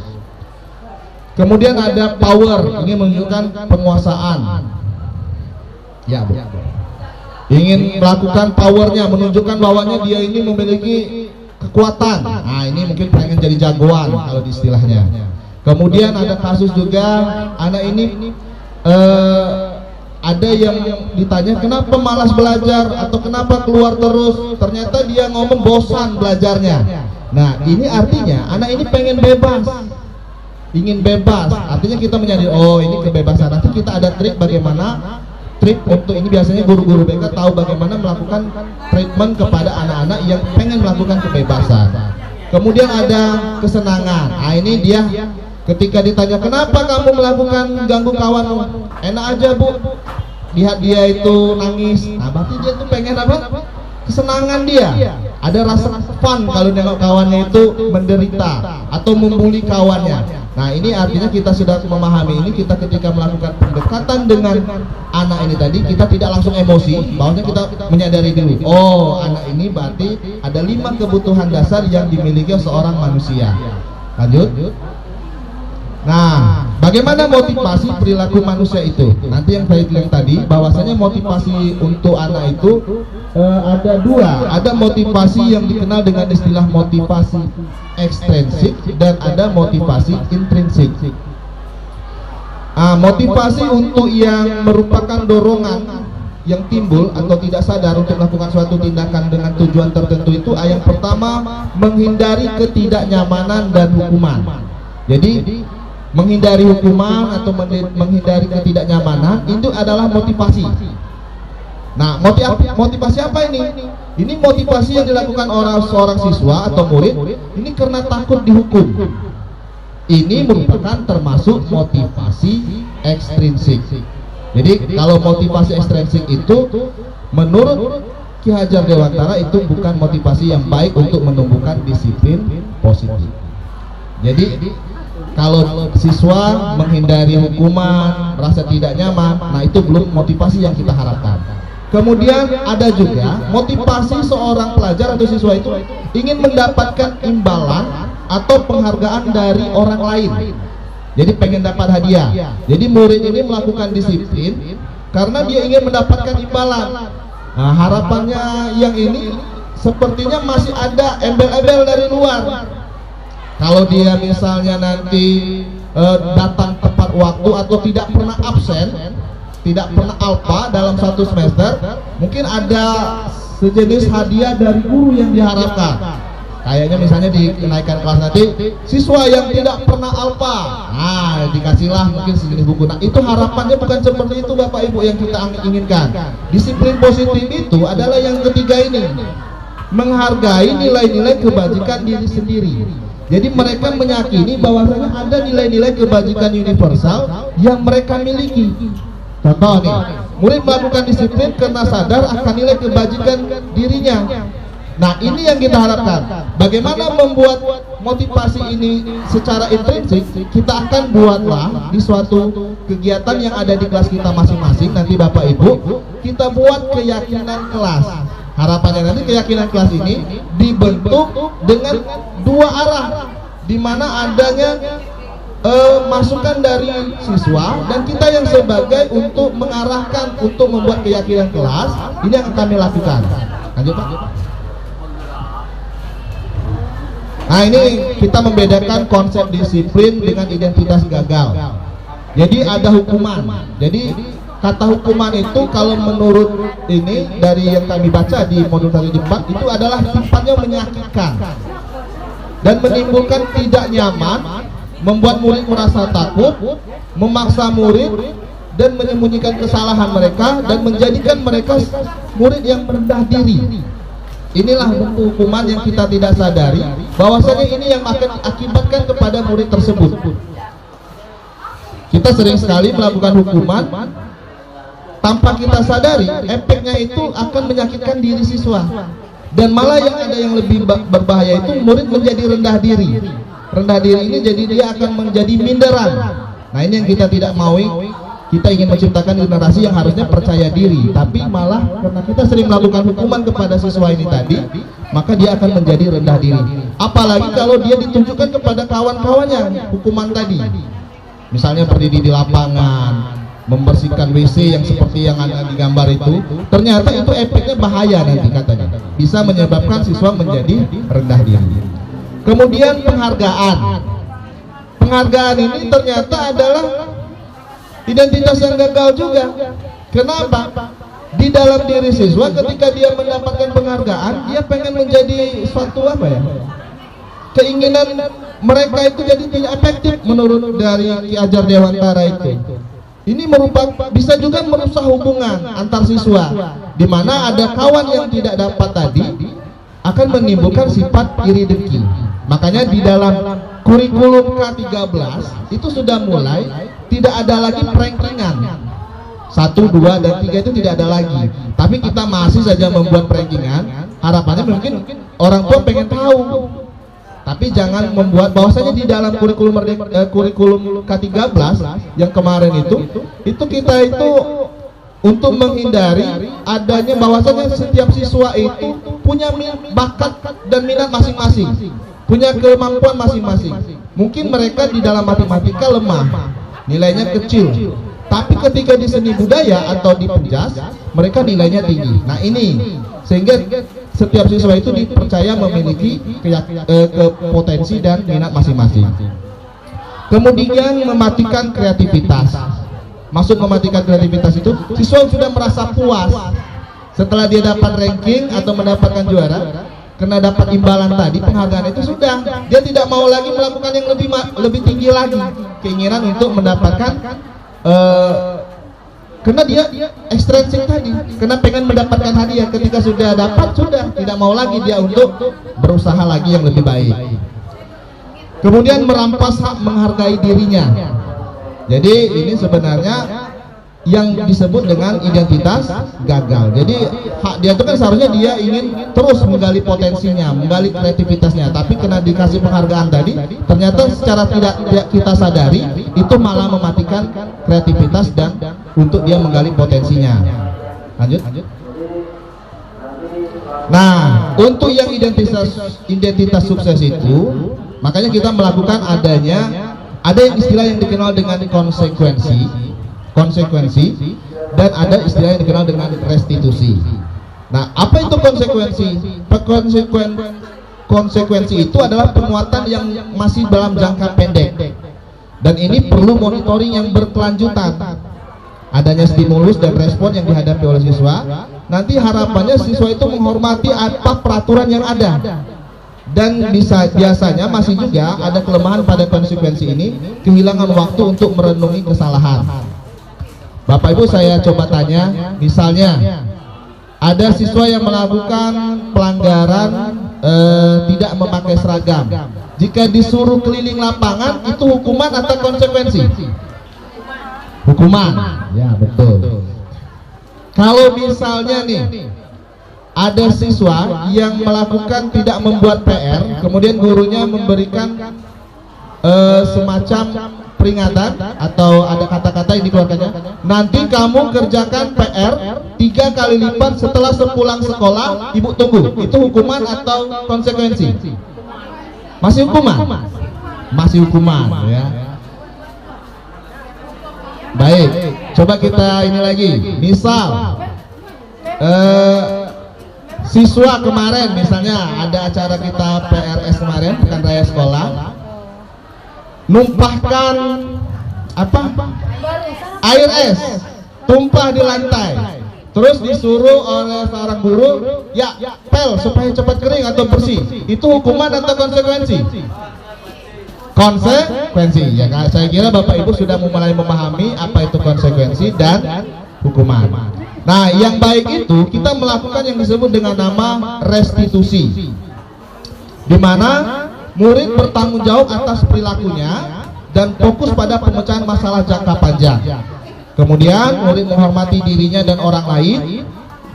Kemudian ada power, ini menunjukkan penguasaan. Ya, Bu. ingin melakukan powernya, menunjukkan bahwanya dia ini memiliki kekuatan. Nah, ini mungkin pengen jadi jagoan kalau di istilahnya. Kemudian ada kasus juga anak ini ada yang ditanya kenapa malas belajar atau kenapa keluar terus, ternyata dia ngomong bosan belajarnya. Nah, ini artinya anak ini pengen bebas, ingin bebas. Artinya kita menyadari, oh ini kebebasan. Nanti kita ada trik bagaimana, trik untuk ini biasanya guru-guru BK tahu bagaimana melakukan treatment kepada anak-anak yang pengen melakukan kebebasan. Kemudian ada kesenangan. Nah, ini dia ketika ditanya kenapa kamu melakukan ganggu kawanmu, enak aja bu, lihat dia itu nangis. Nah, berarti dia tuh pengen apa? Kesenangan dia. Ada rasa fun kalau nengok kawannya itu menderita atau membuli kawannya. Nah, ini artinya kita sudah memahami ini. Kita ketika melakukan pendekatan dengan anak ini tadi, kita tidak langsung emosi, bahwasanya kita menyadari dulu, oh anak ini berarti ada 5 kebutuhan dasar yang dimiliki seorang manusia. Lanjut. Nah, bagaimana motivasi perilaku manusia itu? Nanti yang saya bilang tadi, bahwasanya motivasi untuk anak itu ada 2. Ada motivasi yang dikenal dengan istilah motivasi ekstrinsik dan ada motivasi intrinsik. Motivasi untuk yang merupakan dorongan yang timbul atau tidak sadar untuk melakukan suatu tindakan dengan tujuan tertentu itu, yang pertama menghindari ketidaknyamanan dan hukuman. Jadi menghindari hukuman atau menghindari ketidaknyamanan itu adalah motivasi. Nah, motivasi apa ini? Ini motivasi yang dilakukan seorang siswa atau murid ini karena takut dihukum. Ini merupakan termasuk motivasi ekstrinsik. Jadi kalau motivasi ekstrinsik itu menurut Ki Hajar Dewantara itu bukan motivasi yang baik untuk menumbuhkan disiplin positif. Jadi kalau siswa menghindari hukuman, merasa tidak nyaman, nah itu belum motivasi yang kita harapkan. Kemudian ada juga motivasi seorang pelajar atau siswa itu ingin mendapatkan imbalan atau penghargaan dari orang lain. Jadi pengen dapat hadiah. Jadi murid ini melakukan disiplin karena dia ingin mendapatkan imbalan. Nah, harapannya yang ini sepertinya masih ada embel-embel dari luar. Kalau dia misalnya nanti datang tepat waktu atau tidak pernah absen, tidak pernah alpa dalam 1 semester, mungkin ada sejenis hadiah dari guru yang diharapkan. Kayaknya misalnya di kenaikan kelas nanti, siswa yang tidak pernah alpa, nah dikasihlah mungkin sejenis buku. Nah, itu harapannya bukan seperti itu Bapak Ibu yang kita inginkan. Disiplin positif itu adalah yang ketiga ini, menghargai nilai-nilai kebajikan diri sendiri. Jadi mereka meyakini bahwasanya ada nilai-nilai kebajikan universal yang mereka miliki. Contoh nih, murid melakukan disiplin karena sadar akan nilai kebajikan dirinya. Nah, ini yang kita harapkan. Bagaimana membuat motivasi ini secara intrinsik? Kita akan buatlah di suatu kegiatan yang ada di kelas kita masing-masing. Nanti Bapak Ibu, kita buat keyakinan kelas. Harapannya nanti keyakinan kelas ini dibentuk dengan 2 arah, di mana adanya masukan dari siswa dan kita yang sebagai untuk mengarahkan untuk membuat keyakinan kelas. Ini yang kami lakukan. Lanjut Pak. Nah, ini kita membedakan konsep disiplin dengan identitas gagal. Jadi ada hukuman. Jadi kata hukuman itu kalau menurut ini dari yang kami baca di modul 1 di 4 itu adalah sifatnya menyakitkan dan menimbulkan tidak nyaman, membuat murid merasa takut, memaksa murid dan menyembunyikan kesalahan mereka dan menjadikan mereka murid yang merendah diri. Inilah bentuk hukuman yang kita tidak sadari bahwasanya ini yang akan akibatkan kepada murid tersebut. Kita sering sekali melakukan hukuman tanpa kita sadari, efeknya itu akan menyakitkan diri siswa. Dan malah yang ada yang lebih berbahaya itu murid menjadi rendah diri. Rendah diri ini jadi dia akan menjadi minderan. Nah, ini yang kita tidak mau. Kita ingin menciptakan generasi yang harusnya percaya diri, tapi malah karena kita sering melakukan hukuman kepada siswa ini tadi, maka dia akan menjadi rendah diri. Apalagi kalau dia ditunjukkan kepada kawan-kawannya hukuman tadi. Misalnya berdiri di lapangan, membersihkan WC yang seperti yang ada di gambar itu, ternyata itu efeknya bahaya nanti katanya, bisa menyebabkan siswa menjadi rendah diri. Kemudian penghargaan ini ternyata adalah identitas yang gagal juga. Kenapa? Di dalam diri siswa ketika dia mendapatkan penghargaan, dia pengen menjadi suatu apa ya, keinginan mereka itu jadi tidak efektif menurut dari Ki Ajar Dewantara itu. Ini merupakan bisa juga merusak hubungan antar siswa, di mana ada kawan yang tidak dapat tadi akan menimbulkan sifat iri dengki. Makanya di dalam kurikulum K13 itu sudah mulai tidak ada lagi rankingan 1, 2, dan 3 itu tidak ada lagi. Tapi kita masih saja membuat rankingan. Harapannya mungkin orang tua pengen tahu. Tapi jangan membuat bahwasanya di dalam kurikulum K13 yang kemarin itu kita itu untuk menghindari adanya bahwasanya setiap siswa itu punya bakat dan minat masing-masing, punya kemampuan masing-masing. Mungkin mereka di dalam matematika lemah, nilainya kecil, tapi ketika di seni budaya atau di penjas mereka nilainya tinggi. Nah ini sehingga setiap siswa itu dipercaya memiliki potensi dan minat masing-masing. Kemudian mematikan kreativitas. Maksud mematikan kreativitas itu, siswa sudah merasa puas setelah dia dapat ranking atau mendapatkan juara, karena dapat imbalan tadi, penghargaan itu sudah, dia tidak mau lagi melakukan yang lebih tinggi lagi, keinginan untuk mendapatkan karena dia ekstrinsik tadi, karena pengen mendapatkan hadiah. Ketika sudah dapat, sudah tidak mau lagi dia untuk berusaha lagi yang lebih baik. Kemudian merampas hak menghargai dirinya. Jadi ini sebenarnya yang disebut dengan identitas gagal. Jadi hak dia itu kan seharusnya dia ingin terus menggali potensinya, menggali kreativitasnya, tapi kena dikasih penghargaan tadi, ternyata secara tidak kita sadari itu malah mematikan kreativitas dan untuk dia menggali potensinya. Lanjut. Nah, untuk yang identitas sukses itu, makanya kita melakukan ada yang istilah yang dikenal dengan konsekuensi dan ada istilah yang dikenal dengan restitusi. Nah, apa itu konsekuensi? Konsekuensi itu adalah penguatan yang masih dalam jangka pendek, dan ini perlu monitoring yang berkelanjutan. Adanya stimulus dan respon yang dihadapi oleh siswa. Nanti harapannya siswa itu menghormati apa peraturan yang ada. Dan biasanya masih juga ada kelemahan pada konsekuensi ini, kehilangan waktu untuk merenungi kesalahan. Bapak Ibu, saya coba tanya, misalnya ada siswa yang melakukan pelanggaran tidak memakai seragam. Jika disuruh keliling lapangan, itu hukuman atau konsekuensi? Hukuman. Ya, betul. Kalau misalnya nih ada siswa yang melakukan tidak membuat PR, kemudian gurunya memberikan semacam peringatan atau ada kata-kata yang dikeluarkannya, nanti kamu kerjakan PR 3 kali lipat setelah sepulang sekolah, ibu tunggu. Itu hukuman atau konsekuensi? Masih hukuman? Masih hukuman, ya. Baik, coba kita ini lagi. Misal siswa kemarin, misalnya ada acara kita PRS kemarin, Pekan Raya Sekolah, numpahkan apa? Air es, tumpah di lantai. Terus disuruh oleh seorang guru, ya pel supaya cepat kering atau bersih. Itu hukuman atau konsekuensi? Konsekuensi. Ya, saya kira Bapak Ibu sudah mulai memahami apa itu konsekuensi dan hukuman. Nah, yang baik itu kita melakukan yang disebut dengan nama restitusi, di mana murid bertanggung jawab atas perilakunya dan fokus pada pemecahan masalah jangka panjang. Kemudian murid menghormati dirinya dan orang lain,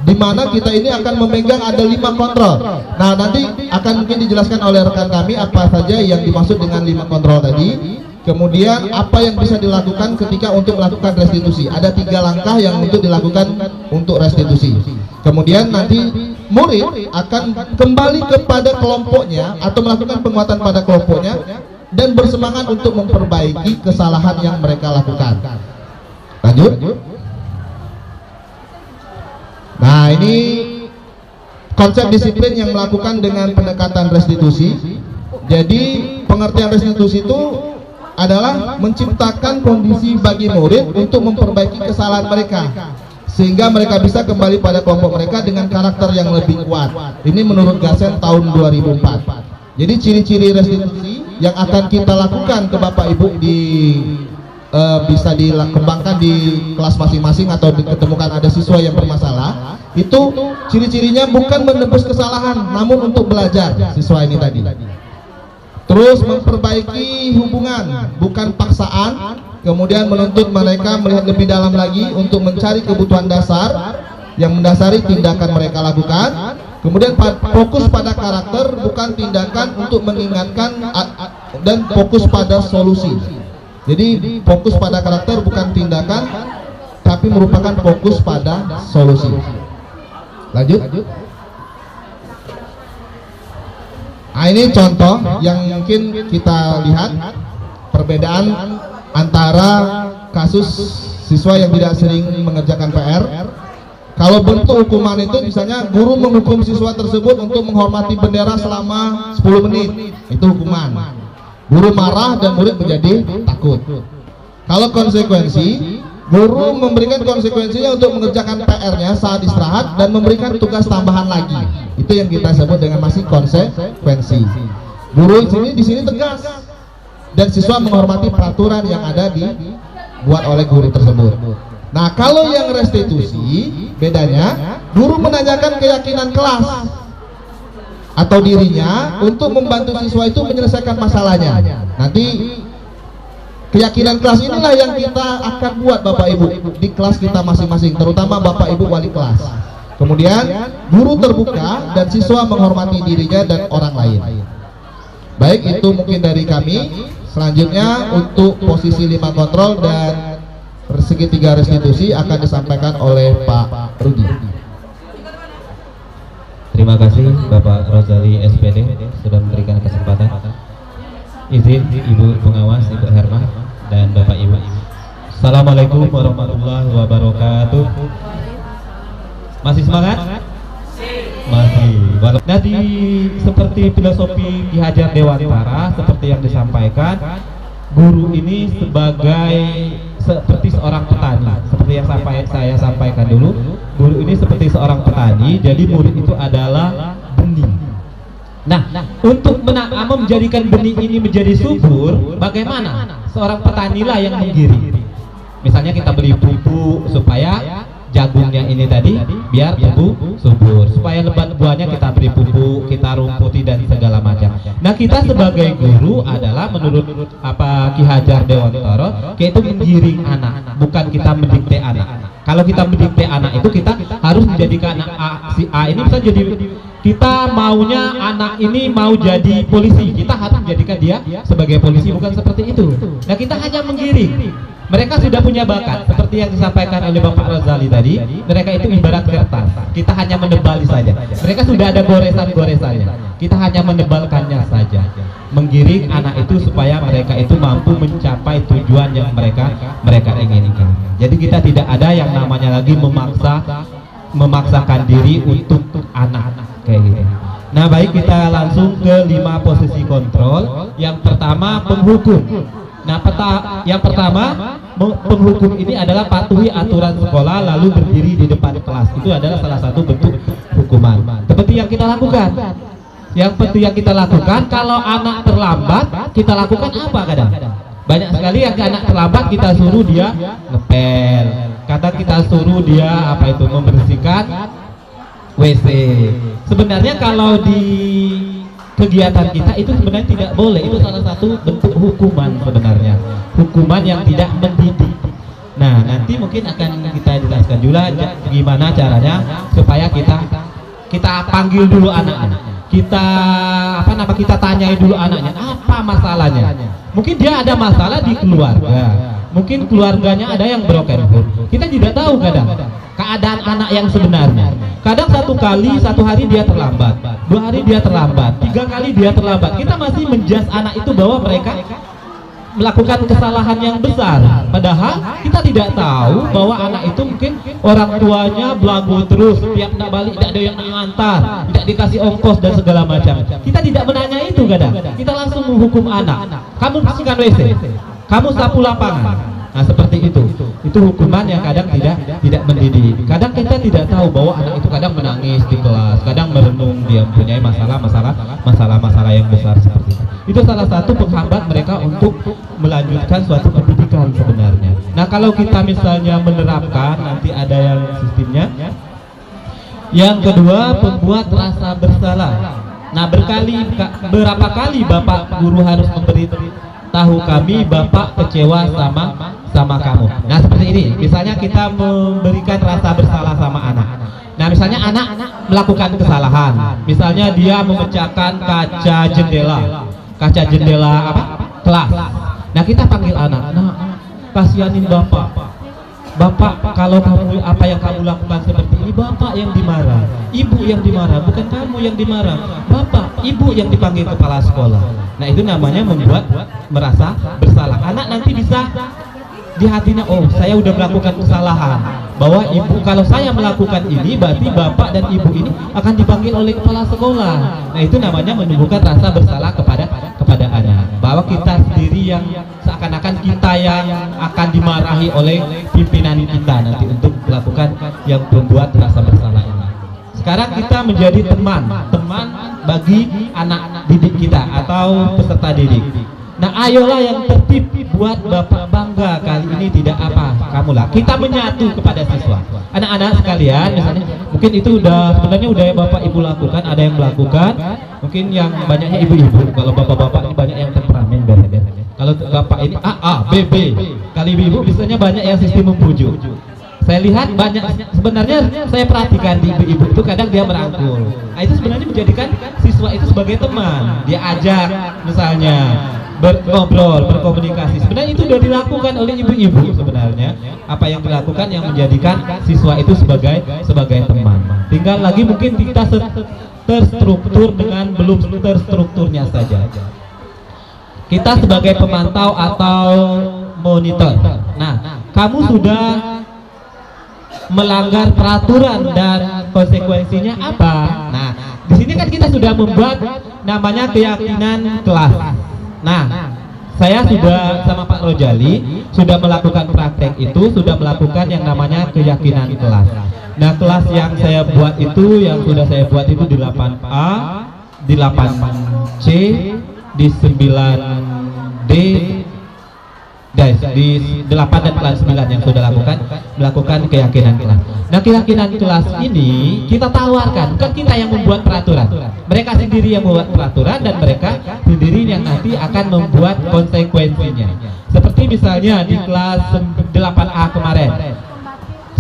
di mana kita ini akan memegang ada 5 kontrol. Nah, nanti akan mungkin dijelaskan oleh rekan kami apa saja yang dimaksud dengan 5 kontrol tadi. Kemudian apa yang bisa dilakukan ketika untuk melakukan restitusi. Ada 3 langkah yang untuk dilakukan untuk restitusi. Kemudian nanti murid akan kembali kepada kelompoknya atau melakukan penguatan pada kelompoknya dan bersemangat untuk memperbaiki kesalahan yang mereka lakukan. Lanjut. Nah, ini konsep disiplin yang melakukan dengan pendekatan restitusi. Jadi pengertian restitusi itu adalah menciptakan kondisi bagi murid untuk memperbaiki kesalahan mereka sehingga mereka bisa kembali pada kelompok mereka dengan karakter yang lebih kuat. Ini menurut Gasen tahun 2004. Jadi ciri-ciri restitusi yang akan kita lakukan ke Bapak Ibu bisa dikembangkan di kelas masing-masing atau diketemukan ada siswa yang bermasalah, itu ciri-cirinya bukan menebus kesalahan namun untuk belajar siswa ini tadi. Terus memperbaiki hubungan, bukan paksaan, kemudian menuntut mereka melihat lebih dalam lagi untuk mencari kebutuhan dasar yang mendasari tindakan mereka lakukan. Kemudian fokus pada karakter, bukan tindakan untuk mengingatkan, dan fokus pada solusi. Jadi fokus pada karakter bukan tindakan, tapi merupakan fokus pada solusi. Lanjut. Nah, ini contoh yang mungkin kita lihat perbedaan antara kasus siswa yang tidak sering mengerjakan PR. Kalau bentuk hukuman itu misalnya guru menghukum siswa tersebut untuk menghormati bendera selama 10 menit, itu hukuman. Guru marah dan murid menjadi takut. Kalau konsekuensi, guru memberikan konsekuensinya untuk mengerjakan PR-nya saat istirahat dan memberikan tugas tambahan lagi. Itu yang kita sebut dengan masih konsekuensi. Guru di sini tegas dan siswa menghormati peraturan yang ada dibuat oleh guru tersebut. Nah, kalau yang restitusi bedanya, guru menanyakan keyakinan kelas atau dirinya untuk membantu siswa itu menyelesaikan masalahnya. Nanti keyakinan kelas inilah yang kita akan buat Bapak Ibu di kelas kita masing-masing, terutama Bapak Ibu wali kelas. Kemudian guru terbuka dan siswa menghormati dirinya dan orang lain. Baik, itu mungkin dari kami. Selanjutnya untuk posisi 5 kontrol dan segitiga restitusi akan disampaikan oleh Pak Rudi. Terima kasih Bapak Rozali SPD sudah memberikan kesempatan. Izin Ibu Pengawas, Ibu Herma dan Bapak Ibu. Assalamualaikum warahmatullahi wabarakatuh. Masih semangat? Masih. Jadi seperti filosofi Ki Hajar Dewantara seperti yang disampaikan, guru ini seperti seorang petani. Seperti yang saya sampaikan dulu, guru ini seperti seorang petani. Jadi murid itu adalah benih. Nah, untuk menjadikan benih ini menjadi subur, bagaimana? Seorang petanilah yang menggiring. Misalnya kita beli pupuk supaya jagungnya ini tadi biar tumbuh subur, supaya lebat buahnya kita beri pupuk, kita rumputi dan segala macam. Nah, kita sebagai guru adalah menurut Ki Hajar Dewantara, yaitu menggiring anak, bukan kita mendikte anak. Kalau kita mendikte anak itu kita harus menjadikan anak si A ini bisa jadi, kita maunya anak ini mau jadi polisi, kita harus menjadikan dia sebagai polisi, bukan seperti itu. Nah, kita hanya menggiring. Mereka sudah punya bakat, seperti yang disampaikan oleh Bapak Rozali tadi. Mereka itu ibarat kertas, kita hanya menebali saja. Mereka sudah ada goresan-goresannya, kita hanya menebalkannya saja. Menggiring anak itu supaya mereka itu mampu mencapai tujuan yang mereka inginkan. Jadi kita tidak ada yang namanya lagi memaksakan diri untuk anak kayak gitu. Nah, baik, kita langsung ke 5 posisi kontrol. Yang pertama, penghukum. Nah, yang pertama, penghukum ini adalah patuhi aturan sekolah lalu berdiri di depan kelas. Itu adalah salah satu bentuk hukuman. Seperti yang kita lakukan. Yang kita lakukan, kalau anak terlambat, kita lakukan apa kadang? Banyak sekali yang anak terlambat kita suruh dia ngepel. Kadang kita suruh dia membersihkan WC. Sebenarnya kalau di kegiatan kita itu sebenarnya tidak boleh, itu salah satu bentuk hukuman sebenarnya, hukuman yang tidak mendidik. Nah, nanti mungkin akan kita jelaskan juga gimana caranya supaya kita panggil dulu anak-anak, kita tanyai dulu anaknya apa masalahnya. Mungkin dia ada masalah di keluarga, mungkin keluarganya ada yang broken home, kita tidak tahu kadang keadaan anak yang sebenarnya. Kadang satu hari dia terlambat, 2 hari dia terlambat, 3 kali dia terlambat. Kita masih menjudge anak itu bahwa mereka melakukan kesalahan yang besar, padahal kita tidak tahu bahwa anak itu mungkin orang tuanya belagu terus, tiap nak balik tidak ada yang mengantar, tidak dikasih ongkos dan segala macam. Kita tidak menanya itu kadang, kita langsung menghukum anak. Kamu bersihkan WC, kamu sapu lapangan. Nah seperti itu hukuman yang kadang tidak mendidik. Kadang kita tidak tahu bahwa anak itu kadang menangis di kelas, kadang merenung, dia mempunyai masalah yang besar seperti itu. Itu salah satu penghambat mereka untuk melanjutkan suatu pendidikan sebenarnya. Nah kalau kita misalnya menerapkan, nanti ada yang sistemnya. Yang kedua, pembuat rasa bersalah. Nah berapa kali Bapak Guru harus memberitahu kami Bapak kecewa sama kamu. Nah seperti ini, misalnya kita memberikan rasa bersalah sama anak. Nah misalnya anak melakukan kesalahan, misalnya dia memecahkan kaca jendela kelas. Nah kita panggil anak, nah kasihanin Bapak kalau kamu apa yang kamu lakukan seperti ini, Bapak yang dimarah, Ibu yang dimarah, bukan kamu yang dimarah, Bapak, Ibu yang dipanggil kepala sekolah. Nah itu namanya membuat merasa bersalah. Anak nanti bisa di hatinya, oh saya udah melakukan kesalahan, bahwa ibu kalau saya melakukan ini berarti bapak dan ibu ini akan dipanggil oleh kepala sekolah. Nah itu namanya menumbuhkan rasa bersalah kepada anak, bahwa kita sendiri yang seakan-akan kita yang akan dimarahi oleh pimpinan kita nanti untuk melakukan yang membuat rasa bersalah ini. Sekarang kita menjadi teman bagi anak didik kita atau peserta didik. Nah ayolah yang tertib, buat Bapak bangga kali ini tidak apa kamulah. Kita menyatu kepada siswa. Anak-anak sekalian, misalnya mungkin itu sebenarnya udah Bapak Ibu lakukan, ada yang melakukan. Mungkin yang banyaknya ibu-ibu. Kalau bapak-bapak ini banyak yang temperamen biasanya. Kalau Bapak ini A, B, B. Kali ibu-ibu biasanya banyak yang sistem membujuk. Saya lihat banyak, sebenarnya saya perhatikan di ibu-ibu itu kadang dia merangkul. Nah itu sebenarnya menjadikan siswa itu sebagai teman. Dia ajak misalnya ngobrol, berkomunikasi. Sebenarnya itu sudah dilakukan oleh ibu-ibu sebenarnya. Apa yang dilakukan yang menjadikan siswa itu sebagai teman. Tinggal lagi mungkin kita terstruktur dengan belum terstrukturnya saja. Kita sebagai pemantau atau monitor. Nah, kamu sudah melanggar peraturan dan konsekuensinya apa? Nah, di sini kan kita sudah membuat namanya keyakinan kelas. Nah, saya sudah sama Pak Rojali sudah melakukan praktek itu, sudah melakukan yang namanya keyakinan kelas. Nah, kelas yang saya buat itu, yang sudah saya buat itu di 8A, di 8C, di 9D, guys, di 8 dan kelas 9 yang sudah melakukan keyakinan kelas. Nah keyakinan kelas ini kita tawarkan, bukan kita yang membuat peraturan, mereka sendiri yang membuat peraturan dan mereka sendiri yang nanti akan membuat konsekuensinya. Seperti misalnya di kelas 8A kemarin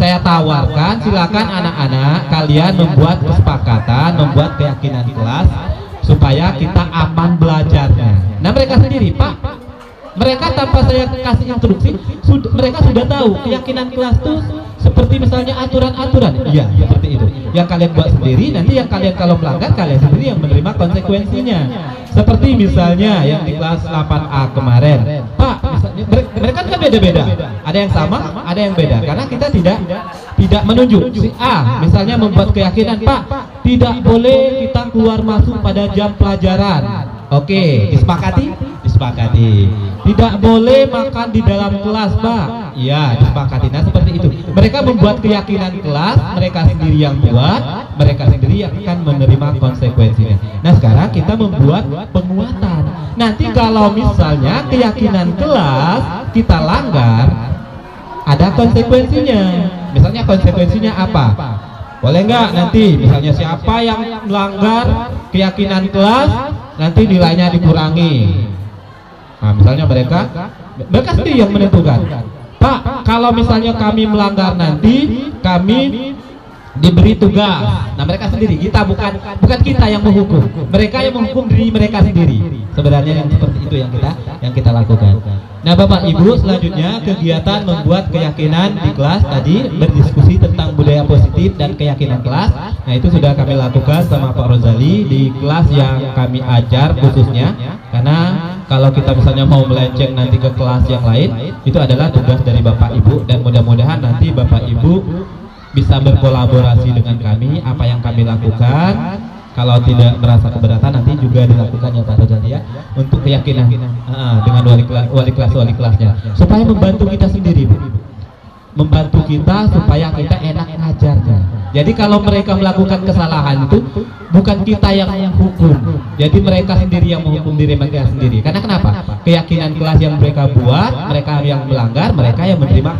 saya tawarkan, silakan anak-anak kalian membuat kesepakatan, membuat keyakinan kelas supaya kita aman belajarnya. Nah mereka sendiri, Pak, mereka tanpa saya kasih instruksi, mereka sudah tahu keyakinan kelas itu seperti misalnya aturan-aturan. Iya, seperti itu. Yang kalian buat sendiri, nanti yang kalian kalau melanggar kalian sendiri yang menerima konsekuensinya. Seperti misalnya yang di kelas 8A kemarin, Pak, misalnya, mereka kan beda-beda. Ada yang sama, ada yang beda. Karena kita tidak menunjuk. Si A misalnya membuat keyakinan, Pak, tidak boleh kita keluar masuk pada jam pelajaran. Oke, disepakati? Disepakati. Tidak boleh makan di dalam kelas, Pak. Iya, disepakati. Nah, seperti itu. Mereka membuat keyakinan kelas, mereka sendiri yang buat, mereka sendiri yang akan menerima konsekuensinya. Nah, sekarang kita membuat penguatan. Nanti kalau misalnya keyakinan kelas kita langgar, ada konsekuensinya. Misalnya konsekuensinya apa? Boleh nggak nanti misalnya siapa yang melanggar keyakinan kelas nanti nilainya dikurangi. Nah, misalnya mereka sendiri yang menentukan. Pak, kalau misalnya kami melanggar nanti kami diberi tugas. Nah, mereka sendiri, kita bukan kita yang menghukum. Mereka yang menghukum diri mereka sendiri. Sebenarnya yang seperti itu yang kita lakukan. Nah, Bapak Ibu, selanjutnya kegiatan membuat keyakinan di kelas tadi berdiskusi tentang budaya positif dan keyakinan kelas. Nah, itu sudah kami lakukan sama Pak Rozali di kelas yang kami ajar khususnya, karena Kalau kita misalnya mau melenceng nanti ke kelas yang lain, itu adalah tugas dari Bapak Ibu, dan mudah-mudahan nanti Bapak Ibu bisa berkolaborasi dengan kami. Apa yang kami lakukan, kalau tidak merasa keberatan nanti juga dilakukan ya Pak Rojali ya, untuk keyakinan dengan wali kelasnya, supaya membantu kita sendiri Bu, membantu kita supaya kita enak ngajarnya. Jadi kalau mereka melakukan kesalahan itu bukan kita yang hukum, jadi mereka sendiri yang menghukum diri mereka sendiri. Karena kenapa? Keyakinan kelas yang mereka buat, mereka yang melanggar, mereka yang menerima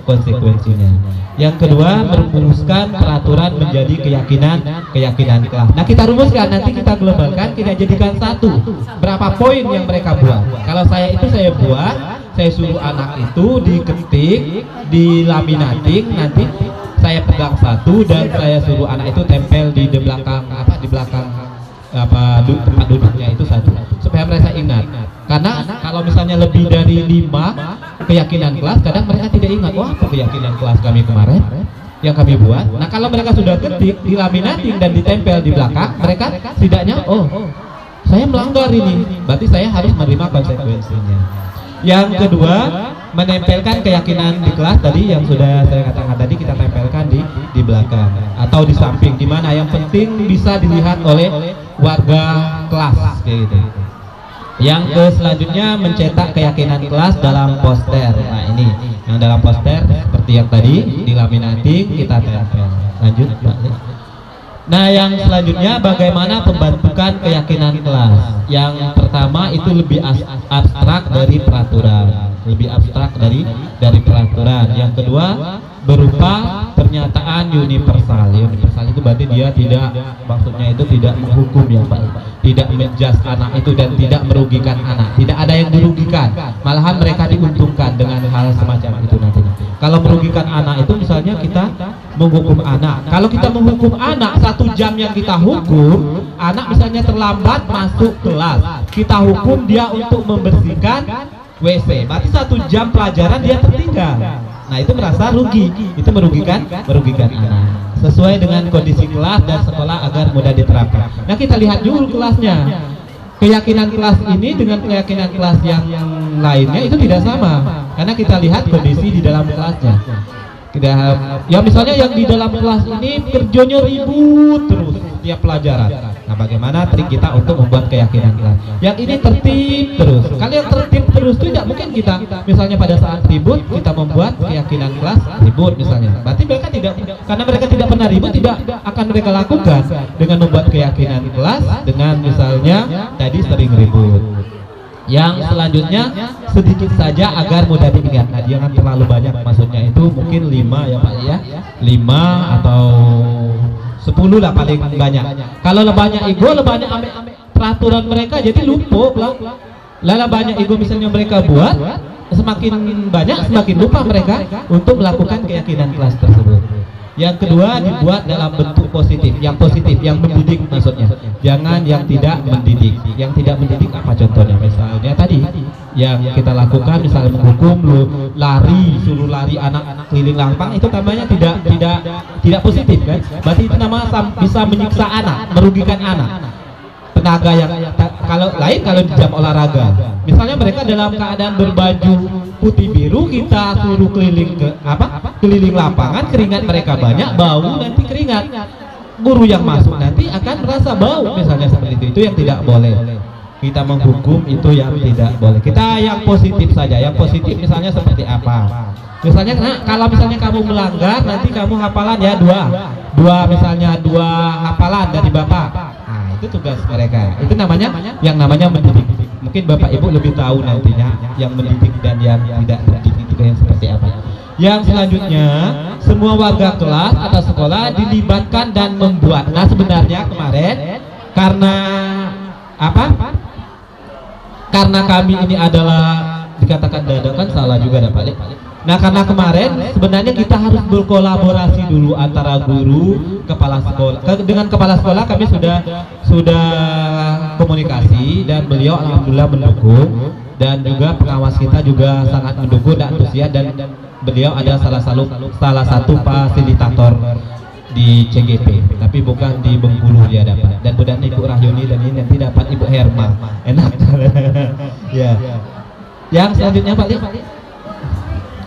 konsekuensinya. Yang kedua, merumuskan peraturan menjadi keyakinan kelas. Nah, kita rumuskan, nanti kita globalkan, kita jadikan satu. Berapa poin yang mereka buat? Kalau saya buat, saya suruh anak itu diketik, dilaminating, nanti saya pegang satu dan saya suruh anak itu tempel di belakang tempat duduknya itu satu, supaya mereka ingat. Karena kalau misalnya lebih dari 5 keyakinan kelas, kadang mereka tidak ingat, wah apa keyakinan kelas kami kemarin yang kami buat. Nah, kalau mereka sudah ketik, dilaminating dan ditempel di belakang, mereka setidaknya saya melanggar ini, berarti saya harus menerima konsekuensinya. Yang kedua, menempelkan keyakinan di kelas tadi yang sudah saya katakan tadi, kita tempelkan di belakang atau di samping, di mana yang penting bisa dilihat oleh warga kelas kayak gitu. Yang selanjutnya, mencetak keyakinan kelas dalam poster. Nah, ini yang dalam poster seperti yang tadi, dilaminating, kita tempel. Lanjut Pak. Nah, yang selanjutnya, bagaimana pembentukan keyakinan kelas. Yang pertama itu lebih abstrak dari peraturan, dari peraturan. Yang kedua, berupa pernyataan universal. Universal itu berarti dia tidak, maksudnya itu tidak menghukum ya Pak, tidak menjas anak itu dan tidak merugikan anak. Tidak ada yang dirugikan, malahan mereka diuntungkan dengan hal semacam itu nantinya. Kalau merugikan anak itu misalnya kita menghukum anak. Kalau kita menghukum anak 1 jam yang kita hukum, anak misalnya terlambat masuk kelas, kita hukum dia untuk membersihkan WC, berarti 1 jam pelajaran dia tertinggal. Nah, itu merasa rugi, itu merugikan anak. Sesuai dengan kondisi kelas dan sekolah agar mudah diterapkan. Nah, kita lihat dulu kelasnya. Keyakinan kelas ini dengan keyakinan kelas yang lainnya itu tidak sama, karena kita lihat kondisi di dalam kelasnya. Ya misalnya yang di dalam kelas ini kerjanya ribut terus tiap pelajaran. Nah, bagaimana trik kita untuk membuat keyakinan kelas? Yang ini tertib terus. Kalau yang tertib terus itu tidak mungkin kita misalnya pada saat ribut kita membuat keyakinan kelas ribut misalnya. Berarti mereka tidak, karena mereka tidak pernah ribut, tidak akan mereka lakukan dengan membuat keyakinan kelas dengan misalnya tadi sering ribut. Yang selanjutnya, sedikit saja agar mudah diingat. Nah, jangan terlalu banyak, maksudnya itu mungkin 5 ya Pak ya, 5 atau 10 lah paling banyak. Kalau banyak ego, banyak peraturan mereka jadi lupa. Lala banyak ego misalnya mereka buat, semakin banyak semakin lupa mereka untuk melakukan keyakinan kelas tersebut. Yang kedua, dibuat dalam bentuk positif, yang mendidik maksudnya. Jangan yang tidak mendidik. Yang tidak mendidik apa contohnya? Misalnya tadi yang kita lakukan, misalnya menghukum suruh lari anak keliling lapang, itu namanya tidak positif kan? Berarti itu nama bisa menyiksa anak, merugikan anak. Tenaga yang kalau di jam olahraga, misalnya mereka dalam keadaan berbaju putih biru, kita suruh keliling lapangan, keringat mereka banyak, bau nanti keringat, guru yang masuk nanti akan merasa bau, misalnya seperti itu yang tidak boleh. Kita menghukum itu yang tidak boleh. Kita yang positif saja. Yang positif misalnya seperti apa? Misalnya, kalau misalnya kamu melanggar, nanti kamu hafalan ya misalnya 2 hafalan dari Bapak. Itu tugas mereka. Itu namanya mendidik. Mungkin Bapak Ibu lebih tahu nantinya yang mendidik dan yang tidak mendidik itu yang seperti apa. Yang selanjutnya, semua warga kelas atau sekolah dilibatkan dan membuat. Nah, sebenarnya kemarin karena kami ini adalah dikatakan dadakan, salah juga Pak. Nah, karena kemarin sebenarnya kita harus berkolaborasi dulu antara guru, kepala sekolah. Dengan kepala sekolah kami sudah komunikasi dan beliau alhamdulillah mendukung, dan juga pengawas kita juga sangat mendukung dan antusias, dan beliau ada salah satu fasilitator di CGP. tapi bukan di Bengkulu dia dapat. Dan mudah Ibu Rahyuni dan ini nanti dapat Ibu Herma. Enak. Ya. Yang selanjutnya Pak Li.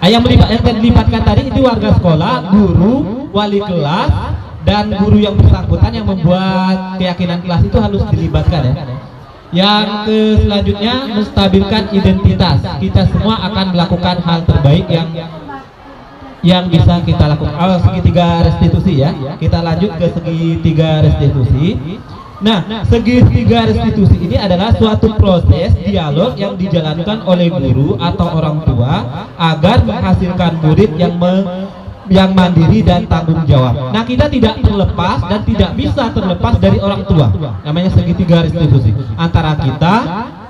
Yang dilipatkan tadi itu warga sekolah, guru, wali kelas, dan guru yang bersangkutan yang membuat keyakinan kelas itu harus dilibatkan ya. Yang selanjutnya menstabilkan identitas. Kita semua akan melakukan hal terbaik yang bisa kita lakukan. Segitiga restitusi ya. Kita lanjut ke segitiga restitusi. Nah, segitiga restitusi ini adalah suatu proses dialog yang dijalankan oleh guru atau orang tua agar menghasilkan murid yang mandiri dan tanggung jawab. Nah, kita tidak terlepas dan tidak bisa terlepas dari orang tua. Namanya segitiga restitusi. Antara kita,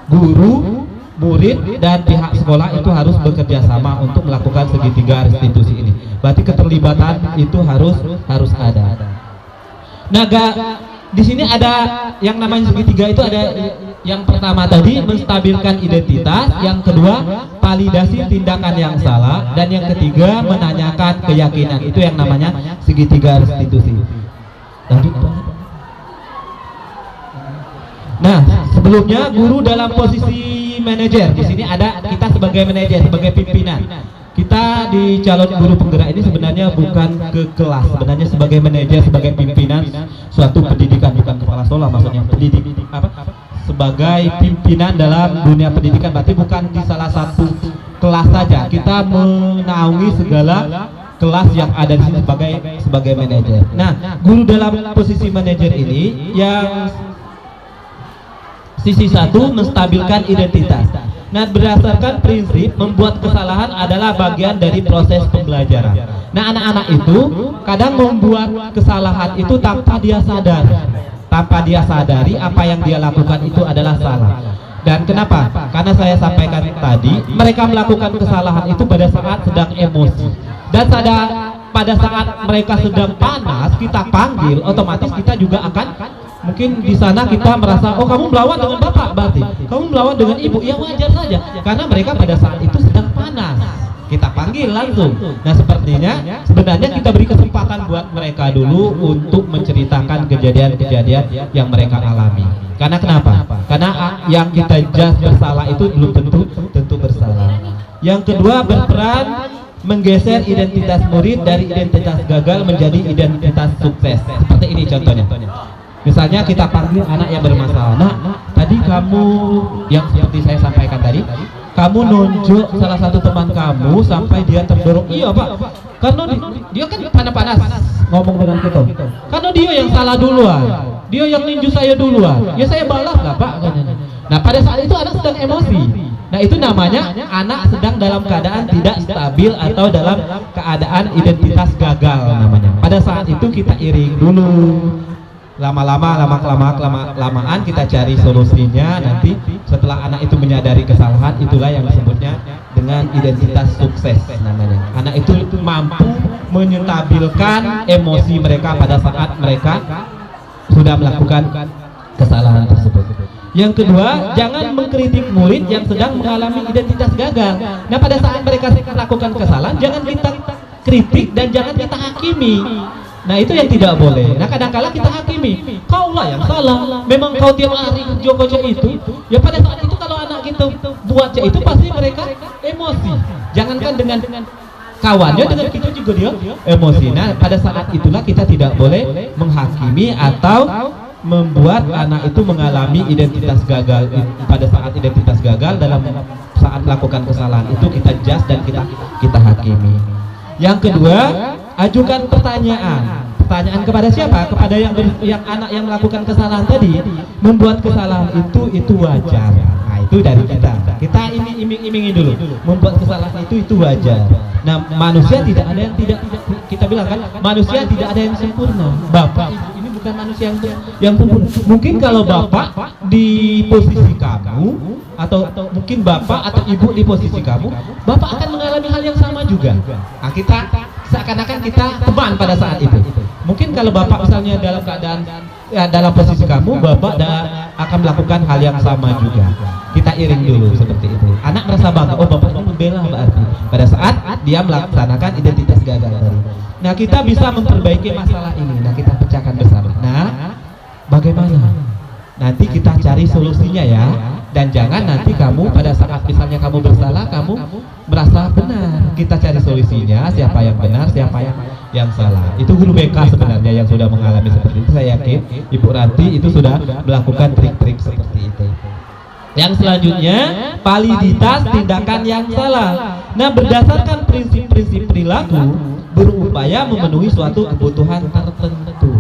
guru, murid, dan pihak sekolah itu harus bekerja sama untuk melakukan segitiga restitusi ini. Berarti keterlibatan itu harus ada. Nah, di sini ada yang namanya segitiga itu ada yang pertama tadi menstabilkan identitas, yang kedua validasi tindakan yang salah, dan yang ketiga menanyakan keyakinan. Itu yang namanya segitiga restitusi. Lanjut. Nah, sebelumnya guru dalam posisi manajer. Di sini ada kita sebagai manajer, sebagai pimpinan. Kita di calon guru penggerak ini sebenarnya bukan ke kelas, sebenarnya sebagai manajer, sebagai pimpinan suatu pendidikan, bukan kepala sekolah maksudnya, sebagai pimpinan dalam dunia pendidikan, berarti bukan di salah satu kelas saja. Kita menaungi segala kelas yang ada di sini sebagai manajer. Nah, guru dalam posisi manajer ini yang sisi satu menstabilkan identitas. Nah, berdasarkan prinsip membuat kesalahan adalah bagian dari proses pembelajaran. Nah, anak-anak itu kadang membuat kesalahan itu tanpa dia sadari apa yang dia lakukan itu adalah salah. Dan kenapa? Karena saya sampaikan tadi, mereka melakukan kesalahan itu pada saat sedang emosi. Dan pada saat mereka sedang panas, kita panggil, otomatis kita juga akan mungkin di sana kita merasa, oh kamu melawan dengan bapak, berarti kamu melawan dengan ibu, ya wajar saja, karena mereka pada saat itu sedang panas. Kita panggil langsung. Nah, sebenarnya kita beri kesempatan buat mereka dulu untuk menceritakan kejadian-kejadian yang mereka alami. Karena kenapa? Karena yang kita judge bersalah itu belum tentu bersalah. Yang kedua, berperan menggeser identitas murid dari identitas gagal menjadi identitas sukses. Seperti ini contohnya. Misalnya kita panggil anak yang bermasalah. Nah, tadi kamu yang seperti saya sampaikan tadi, kamu nunjuk salah satu teman kamu sampai dia terdorong. Iya Pak, karena dia kan panas-panas ngomong dengan kita. Karena dia yang salah duluan, dia yang ninju saya duluan. Ya saya balas lah Pak. Nah, pada saat itu anak sedang emosi. Nah, itu namanya anak sedang dalam keadaan tidak stabil atau dalam keadaan identitas gagal namanya. Pada saat itu kita iring dulu. Lama-lamaan kita cari solusinya. Nanti setelah anak itu menyadari kesalahan, itulah yang disebutnya dengan identitas sukses namanya. Anak itu mampu menyentabilkan emosi mereka pada saat mereka sudah melakukan kesalahan tersebut. Yang kedua, jangan mengkritik murid yang sedang mengalami identitas gagal. Nah, pada saat mereka melakukan kesalahan, jangan kita kritik dan jangan kita hakimi. Nah, itu yang tidak boleh. Nah, kadang-kala kita hakimi, kaulah yang salah, memang kau tiap hari kerja itu. Ya pada saat itu kalau anak kita buatnya itu pasti mereka emosi. Jangankan dengan kawannya, dengan kita juga dia emosi. Nah, pada saat itulah kita tidak boleh menghakimi atau membuat anak itu mengalami identitas gagal. Pada saat identitas gagal dalam saat melakukan kesalahan itu kita judge dan kita hakimi. Yang kedua, ajukan pertanyaan kepada siapa? Kepada yang anak yang melakukan kesalahan tadi. Membuat kesalahan itu wajar. Nah, itu dari kita iming-imingi dulu. Membuat kesalahan itu wajar. Nah, manusia tidak ada yang tidak kita bilang kan, manusia tidak ada yang sempurna. Bapak ini bukan manusia yang sempurna. Mungkin kalau bapak di posisi kamu, atau mungkin bapak atau ibu di posisi kamu, bapak akan mengalami hal yang sama juga. Nah, kita seakan-akan kita teman pada saat itu. Mungkin kalau bapak misalnya dalam keadaan dalam posisi kamu, bapak akan melakukan hal yang sama juga. Kita iring dulu seperti itu. Anak merasa bangga, oh bapak ini membela berarti pada saat dia melaksanakan identitas gagal tadi. Nah, kita bisa memperbaiki masalah ini. Nah, kita pecahkan bersama. cari solusinya ya. Dan jangan nanti kamu pada saat misalnya kamu bersalah, kamu merasa benar. Kita cari solusinya, siapa yang benar, siapa yang salah. Itu guru BK sebenarnya yang sudah mengalami seperti itu. Saya yakin Ibu Ranti itu sudah melakukan trik-trik seperti itu. Yang selanjutnya, validitas tindakan yang salah. Nah, berdasarkan prinsip-prinsip perilaku, berupaya memenuhi suatu kebutuhan tertentu.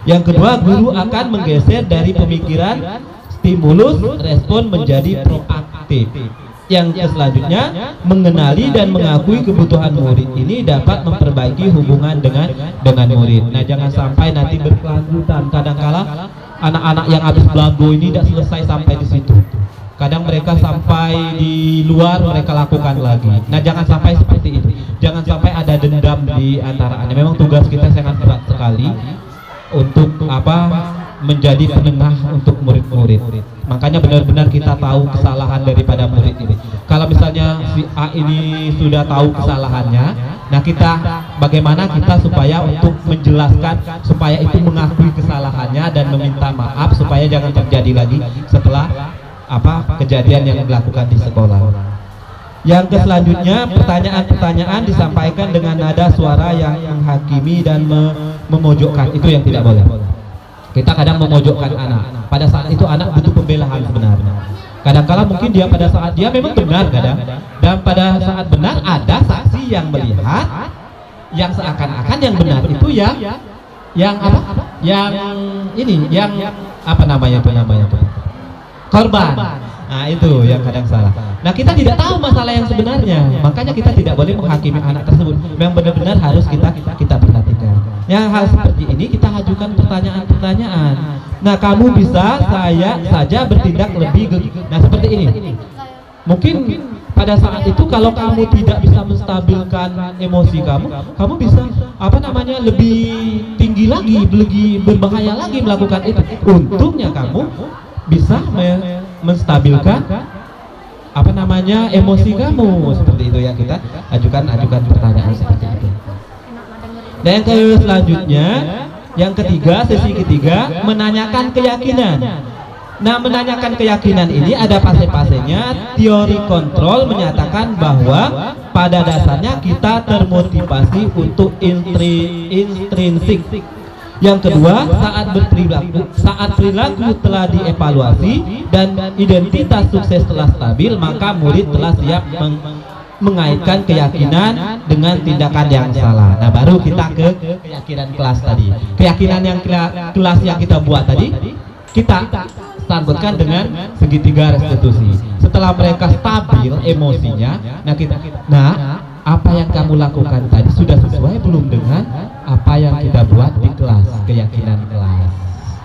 Yang kedua, guru akan menggeser dari pemikiran stimulus respon menjadi proaktif. Yang selanjutnya, mengenali dan mengakui kebutuhan murid ini dapat memperbaiki hubungan dengan murid. Nah, jangan sampai nanti berkelanjutan. Kadangkala anak-anak yang habis belagu ini tidak selesai sampai di situ. Kadang mereka sampai di luar mereka lakukan lagi. Nah, jangan sampai seperti itu. Jangan sampai ada dendam di antara anda. Memang tugas kita sangat berat sekali untuk menjadi penengah untuk murid-murid. Makanya benar-benar kita tahu kesalahan daripada murid ini. Kalau misalnya si A ini sudah tahu kesalahannya, nah kita bagaimana kita supaya untuk menjelaskan supaya itu mengakui kesalahannya dan meminta maaf supaya jangan terjadi lagi setelah kejadian yang dilakukan di sekolah. Yang selanjutnya, pertanyaan-pertanyaan disampaikan dengan nada suara yang menghakimi dan memojokkan. Itu yang tidak boleh. Kita kadang memojokkan anak. Pada saat itu anak butuh pembelaan sebenarnya. Kadang-kala mungkin dia pada saat dia memang benar kadang, dan pada saat benar ada saksi yang melihat yang seakan-akan yang benar itu yang korban. Nah, itu yang kadang salah. Nah, kita tidak tahu masalah yang sebenarnya. Makanya kita tidak boleh menghakimi anak tersebut. Memang benar-benar harus kita perhatikan. Yang hal seperti ini kita ajukan pertanyaan-pertanyaan. Nah, kamu bisa saya saja bertindak lebih Nah, seperti ini. Mungkin pada saat itu kalau kamu tidak bisa menstabilkan emosi kamu bisa lebih tinggi lagi, lebih berbahaya lagi melakukan itu. Untungnya kamu bisa menstabilkan emosi kamu seperti itu ya. Kita ajukan pertanyaan seperti itu. Dan yang selanjutnya, yang ketiga, sesi ketiga, menanyakan keyakinan. Nah, menanyakan keyakinan ini ada fase-fasenya. Teori kontrol menyatakan bahwa pada dasarnya kita termotivasi untuk intrinsik. Yang kedua, saat perilaku telah dievaluasi dan identitas sukses telah stabil, maka murid telah siap mengaitkan keyakinan dengan tindakan yang salah. Nah, baru kita ke keyakinan kelas tadi. Keyakinan yang kelas yang kita buat tadi, kita sambutkan dengan segitiga restitusi. Setelah mereka stabil emosinya, apa yang kamu lakukan tadi sudah sesuai belum dengan apa yang kita buat di kelas, keyakinan kelas.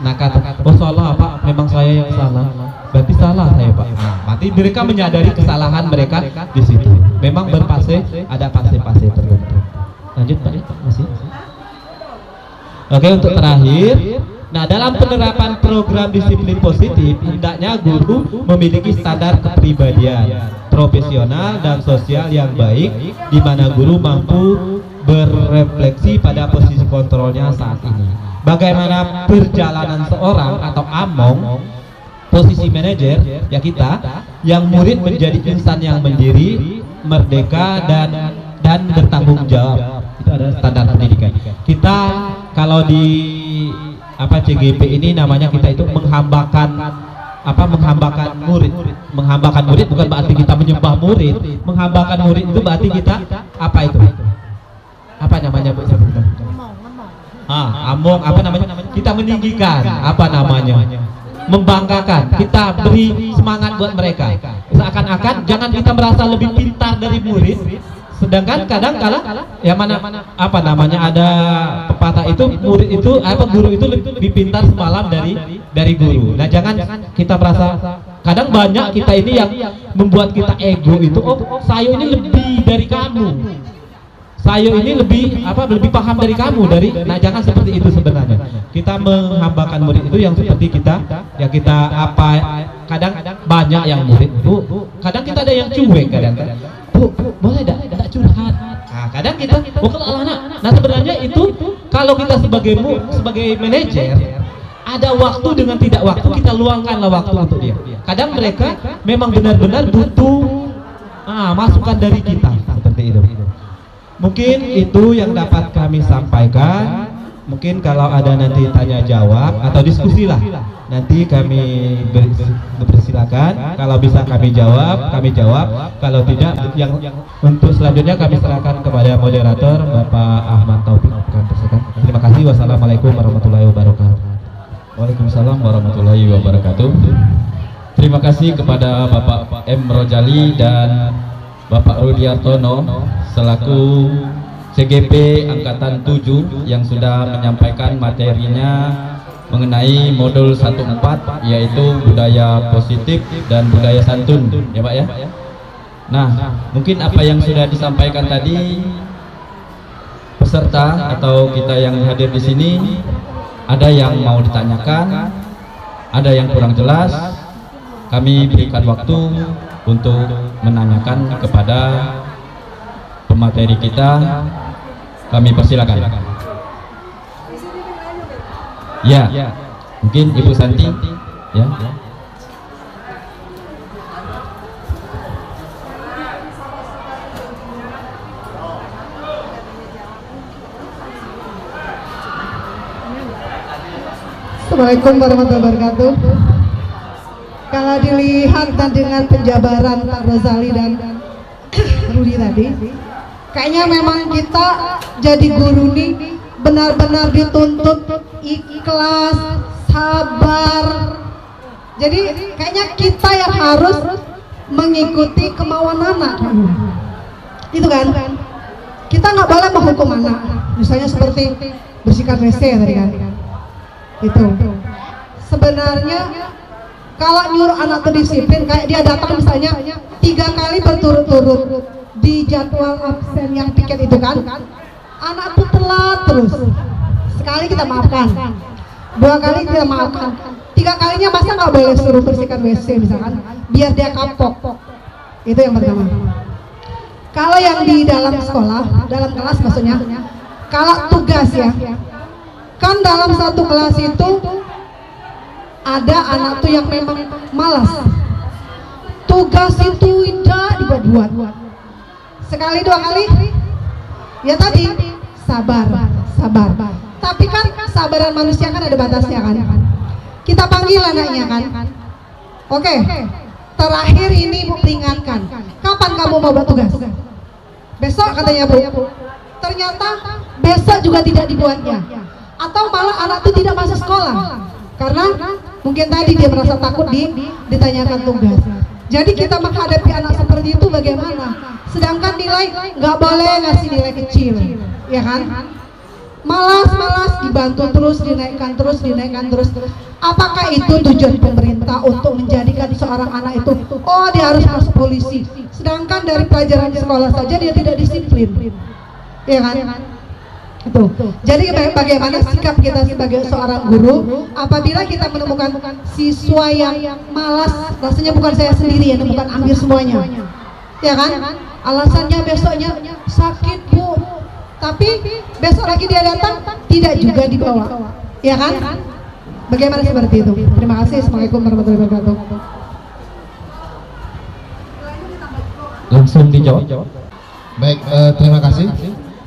Nah, kata, oh salah Pak, memang saya yang salah. Berarti salah saya Pak. Nah, berarti mereka menyadari kesalahan mereka di situ. Memang ada fase-fase tertentu. Lanjut Pak, masih. Oke, untuk terakhir. Nah, dalam penerapan program disiplin positif, hendaknya guru memiliki standar kepribadian profesional dan sosial yang baik, di mana guru mampu berefleksi pada posisi kontrolnya saat ini. Bagaimana perjalanan seorang atau among, posisi manajer ya kita, yang murid menjadi insan yang mandiri, merdeka dan bertanggung jawab. Itu adalah standar pendidikan. Kita kalau di CGP ini namanya kita itu menghambakan murid. Menghambakan murid bukan berarti kita menyembah murid. Menghambakan murid itu berarti kita Bu? Among kita meninggikan, membanggakan, kita beri semangat buat mereka. Seakan-akan jangan kita merasa lebih pintar dari murid. Sedangkan kadang-kala ada pepatah itu murid itu guru itu lebih pintar semalam dari guru. Nah, jangan kita merasa, kadang banyak kita ini yang membuat kita ego itu, saya ini lebih dari kamu. Saya ini lebih paham dari kamu nah, jangan seperti itu sebenarnya. Kita menghambakan murid itu yang seperti kita kadang banyak yang murid kadang kita ada yang cuek kadang. Bu, boleh tidak curhat. Nah, kadang kita kalau anak. Nah, sebenarnya itu kalau kita sebagai manajer ada waktu dengan tidak waktu, kita luangkanlah waktu untuk dia. Kadang mereka memang benar-benar butuh masukan dari kita seperti itu. Mungkin itu yang dapat kami sampaikan. Mungkin kalau ada nanti tanya jawab atau diskusi lah, nanti kami bersilakan. Kalau bisa kami jawab, kami jawab. Kalau tidak, yang untuk selanjutnya kami serahkan kepada moderator Bapak Ahmad Taufik. Terima kasih. Wassalamualaikum warahmatullahi wabarakatuh. Waalaikumsalam warahmatullahi wabarakatuh. Terima kasih kepada Bapak M. Rojali dan Bapak Rudiartono selaku CGP Angkatan 7 yang sudah menyampaikan materinya mengenai modul 14 yaitu budaya positif dan budaya santun, ya Pak ya. Nah, mungkin apa yang sudah disampaikan tadi peserta atau kita yang hadir di sini ada yang mau ditanyakan, ada yang kurang jelas, kami berikan waktu untuk menanyakan kepada pemateri kita. Kami persilakan. Ya, mungkin Ibu Santi, ya. Assalamualaikum warahmatullahi wabarakatuh. Kalau dilihat dan dengan penjabaran Pak Rozali dan Rudi tadi, kayaknya memang kita jadi guru nih benar-benar dituntut ikhlas, sabar. Jadi kayaknya kita yang harus mengikuti kemauan anak. Itu kan? Kita nggak boleh menghukum anak. Misalnya seperti bersihkan WC tadi kan. Itu. Sebenarnya kalau nyuruh anak itu disiplin, kayak dia datang misalnya 3 kali berturut-turut di jadwal absen yang piket itu kan, anak tuh telat terus. Sekali kita maafkan, 2 kali kita maafkan, 3 kalinya masa nggak boleh suruh bersihkan WC misalkan, biar dia kapok. Itu yang pertama. Kalau yang di dalam sekolah, dalam kelas maksudnya, kalau tugas ya, kan dalam satu kelas itu ada anak tuh yang memang malas, tugas itu tidak dibuat-buat. Sekali 2 kali, ya tadi sabar. Tapi kan kesabaran manusia kan ada batasnya kan. Kita panggil anaknya kan. Oke, terakhir ini Bu peringatkan. Kapan kamu mau buat tugas? Besok katanya Bu. Ternyata besok juga tidak dibuatnya. Atau malah anak itu tidak masuk sekolah karena mungkin tadi dia merasa takut ditanyakan tugas. Jadi kita menghadapi anak seperti itu bagaimana? Sedangkan nilai nggak boleh ngasih nilai kecil, ya kan? Malas dibantu terus, dinaikkan terus. Apakah itu tujuan pemerintah untuk menjadikan seorang anak itu, oh dia harus masuk polisi, sedangkan dari pelajaran di sekolah saja dia tidak disiplin, ya kan? Itu. Jadi bagaimana sikap kita sebagai seorang guru apabila kita menemukan siswa yang malas, rasanya bukan saya sendiri yang menemukan, hampir semuanya, ya kan? Alasannya besoknya sakit Bu, tapi besok lagi dia datang tidak juga dibawa, ya kan? Bagaimana seperti itu? Terima kasih. Assalamualaikum warahmatullahi wabarakatuh. Langsung dijawab. Baik, terima kasih.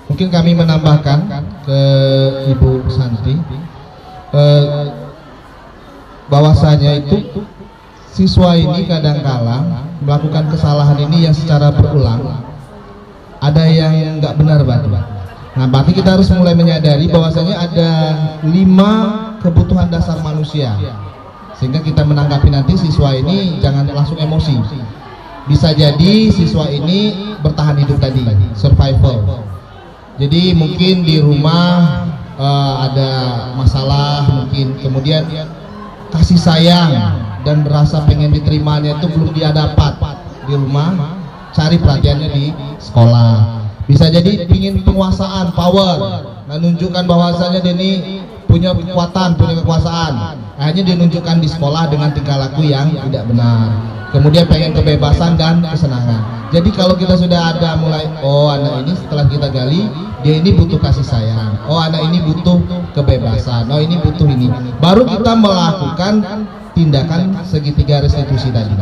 Mungkin kami menambahkan ke Ibu Santi bahwasanya itu siswa ini kadangkala melakukan kesalahan ini yang secara berulang, ada yang nggak benar Pak. Nah, berarti kita harus mulai menyadari bahwasanya ada 5 kebutuhan dasar manusia, sehingga kita menanggapi nanti siswa ini jangan langsung emosi. Bisa jadi siswa ini bertahan hidup tadi, survival. Jadi mungkin di rumah ada masalah, mungkin kemudian kasih sayang dan rasa pengen diterimanya itu belum dia dapat di rumah, cari perhatiannya di sekolah. Bisa jadi ingin penguasaan, power, menunjukkan bahwasanya dia ini punya kekuatan, punya kekuasaan. Akhirnya dia nunjukkan di sekolah dengan tingkah laku yang tidak benar. kemudian pengen kebebasan dan kesenangan. Jadi kalau kita sudah ada mulai, oh anak ini setelah kita gali, dia ini butuh kasih sayang, oh anak ini butuh kebebasan, oh ini butuh ini, baru kita melakukan tindakan segitiga restitusi tadi.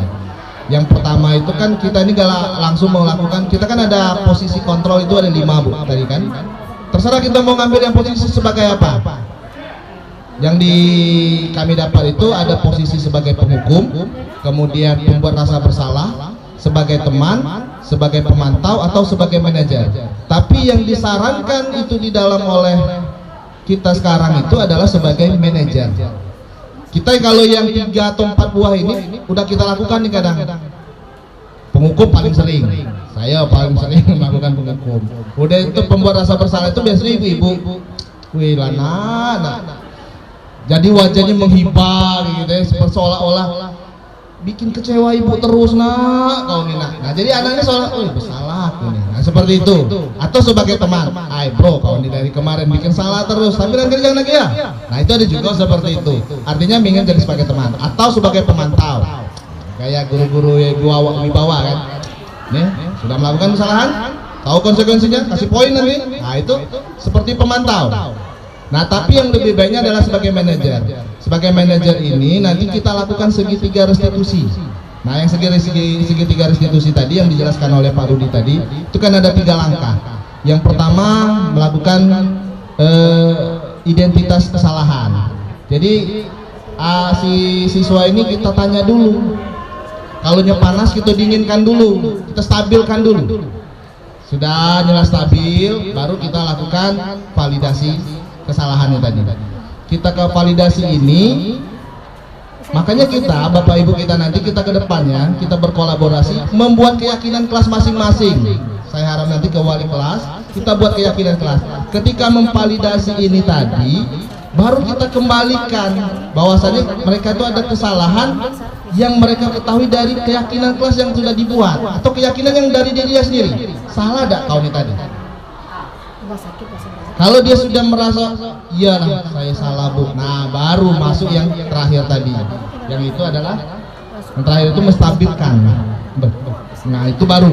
Yang pertama itu kan kita ini gak langsung melakukan, kita kan ada posisi kontrol itu ada 5 Bu tadi kan. Terserah kita mau ngambil yang posisi sebagai apa. Yang kami dapat itu ada posisi sebagai penghukum, kemudian pembuat rasa bersalah, sebagai teman, sebagai pemantau atau sebagai manajer. Tapi yang disarankan itu di dalam oleh kita sekarang itu adalah sebagai manajer. Kita kalau yang 3 atau 4 buah ini udah kita lakukan nih kadang. Penghukum paling sering, saya paling sering melakukan penghukum. Udah itu pembuat rasa bersalah itu biasanya ibu-ibu, wih lana, jadi wajahnya menghibah gitu ya, seolah-olah bikin kecewa ibu terus nak kau nih nak. Nah jadi anaknya seolah, oh bersalah aku nih. Nah seperti itu. Atau sebagai teman, ay bro kau nih dari kemarin bikin salah terus, tapi kan kerjaan lagi ya. Nah itu ada juga seperti itu. Artinya ingin jadi sebagai teman atau sebagai pemantau. Kayak guru-guru yang di bawah kan. Nih sudah melakukan kesalahan, tahu konsekuensinya, kasih poin nanti. Nah itu seperti pemantau. Nah tapi yang lebih baiknya adalah sebagai manajer. Sebagai manajer ini nanti kita lakukan segitiga restitusi. Nah yang segitiga restitusi tadi yang dijelaskan oleh Pak Rudi tadi, itu kan ada 3 langkah. Yang pertama melakukan identitas kesalahan. Jadi si siswa ini kita tanya dulu. Kalau panas kita dinginkan dulu, kita stabilkan dulu. Sudah nyala stabil, baru kita lakukan validasi kesalahannya tadi. Kita ke validasi ini, makanya kita Bapak Ibu kita nanti kita ke depannya kita berkolaborasi membuat keyakinan kelas masing-masing. Saya harap nanti ke wali kelas kita buat keyakinan kelas. Ketika memvalidasi ini tadi, baru kita kembalikan bahwasanya mereka itu ada kesalahan yang mereka ketahui dari keyakinan kelas yang sudah dibuat atau keyakinan yang dari dia sendiri. Salah tidak kau ini tadi? Kalau dia sudah merasa iyalah saya salah Bu, nah baru masuk yang terakhir tadi. Yang itu adalah yang terakhir itu menstabilkan. Nah itu baru.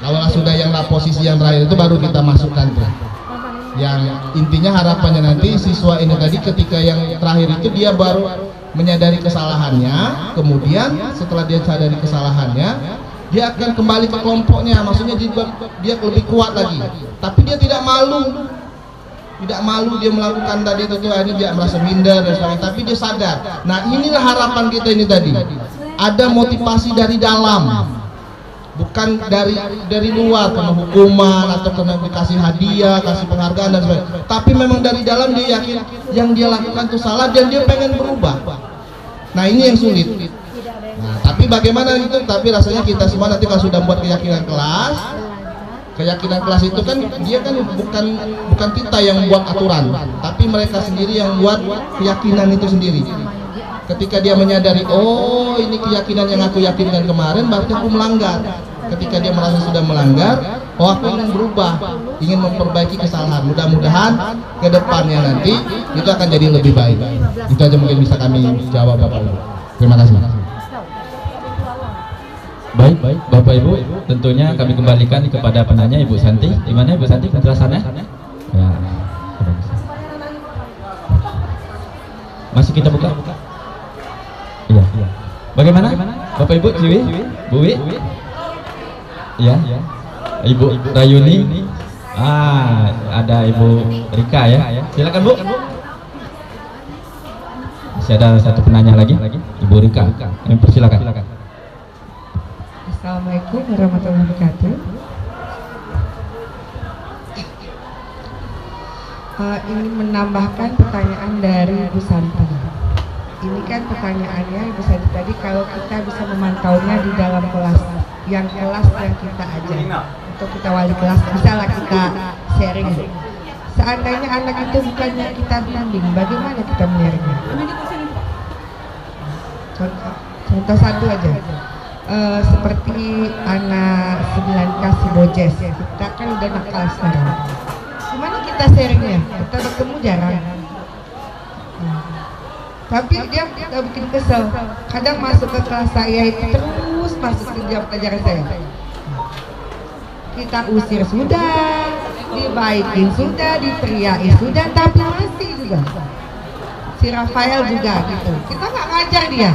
Kalau sudah yang posisi yang terakhir itu baru kita masukkan tuh. Yang intinya harapannya nanti siswa ini tadi ketika yang terakhir itu dia baru menyadari kesalahannya, kemudian setelah dia sadari kesalahannya dia akan kembali ke kelompoknya, maksudnya dia lebih kuat lagi. Tapi dia tidak malu dia melakukan tadi itu akhirnya dia merasa minder dan sebagainya, tapi dia sadar. Nah inilah harapan kita ini tadi, ada motivasi dari dalam, bukan dari luar karena hukuman atau karena dikasih hadiah, kasih penghargaan dan sebagainya, tapi memang dari dalam dia yakin yang dia lakukan itu salah dan dia pengen berubah. Nah ini yang sulit. Nah tapi bagaimana itu, tapi rasanya kita semua nanti kalau sudah buat keyakinan kelas itu kan dia kan bukan kita yang buat aturan, tapi mereka sendiri yang buat keyakinan itu sendiri. Ketika dia menyadari, oh ini keyakinan yang aku yakinkan kemarin, berarti aku melanggar. Ketika dia merasa sudah melanggar, oh aku ingin berubah, ingin memperbaiki kesalahan. Mudah-mudahan ke depannya nanti itu akan jadi lebih baik. Itu aja mungkin bisa kami jawab Bapak Ibu. Terima kasih. Baik, Bapak Ibu, tentunya kami kembalikan kepada penanya Ibu Santi. Di mana Ibu Santi penjelasannya? Ya. Masih kita buka? Iya. Bagaimana? Bapak Ibu, Ciwi, Bu Wi? Iya. Ibu Rayuni. Ada Ibu Rika ya. Silakan Bu. Masih ada satu penanya lagi, Ibu Rika. Kami persilakan. Assalamualaikum warahmatullahi wabarakatuh. Ini menambahkan pertanyaan dari Bu Santi. Ini kan pertanyaannya Ibu Santi tadi, kalau kita bisa memantaunya di dalam kelas yang kita ajar atau kita wali kelas, misalnya kita sharing. Seandainya anak itu bukannya kita bimbing, bagaimana kita melihatnya? Contoh satu aja. Seperti anak 9K si Bojes, kita kan udah nakal sekarang. Gimana kita sharingnya? Kita bertemu jarang. Tapi dia nggak bikin kesel. Kadang masuk ke kelas saya itu terus masuk ke jam pelajaran saya. Kita usir sudah, dibaikin sudah, diteriaki sudah, tapi masih juga. Si Rafael juga gitu. Kita nggak ngajar dia,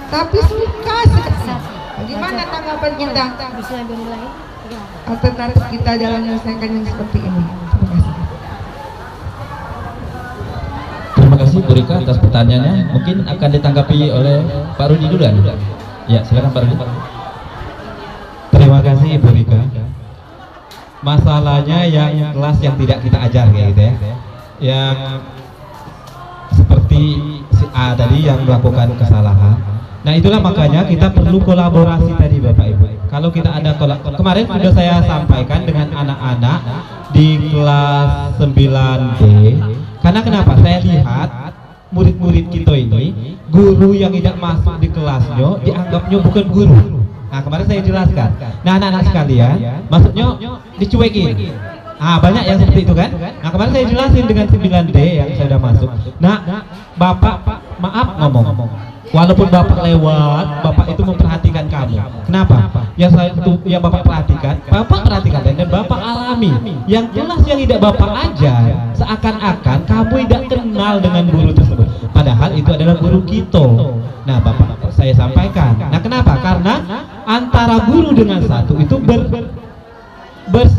tapi suka sekali. Bagaimana tanggapan kita? Alternatif kita dalam menyelesaikan yang seperti ini. Terima kasih. Terima kasih Bu Rika atas pertanyaannya. Mungkin akan ditanggapi oleh Pak Rudi duluan. Ya, silakan Pak Rudi. Terima kasih Bu Rika. Masalahnya yang kelas yang tidak kita ajar kayak gitu ya. Yang seperti si A tadi yang melakukan kesalahan. Nah, itulah makanya kita perlu kolaborasi tadi Bapak Ibu. Kalau kita ada kemarin sudah saya sampaikan dengan anak-anak di kelas 9D. Karena kenapa? Saya lihat murid-murid kita ini, guru yang tidak masuk di kelasnya dianggapnya bukan guru. Nah, kemarin saya jelaskan. Nah, anak-anak sekalian, maksudnya dicuekin. Ah, banyak yang seperti itu kan? Nah, kemarin saya jelasin dengan 9D yang saya sudah masuk. Nah, Bapak maaf ngomong. Walaupun Bapak lewat, Bapak itu memperhatikan kamu. Kenapa? Yang Bapak perhatikan dan Bapak alami. Yang jelas yang tidak Bapak ajar, seakan-akan kamu tidak kenal dengan guru tersebut. Padahal itu adalah guru kita. Nah, Bapak saya sampaikan. Nah, kenapa? Karena antara guru dengan satu itu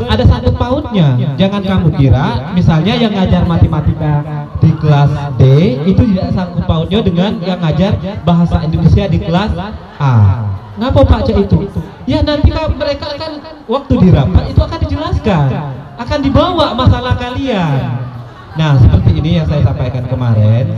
ada satu pautnya. Jangan kamu kira misalnya yang ngajar matematika di kelas D itu tidak sangkut pautnya dengan yang ngajar bahasa Indonesia di kelas A. Ngapa Pak Cak itu? Ya nanti mereka akan waktu di rapat itu akan dijelaskan, akan dibawa masalah kalian. Nah, seperti ini yang saya sampaikan kemarin.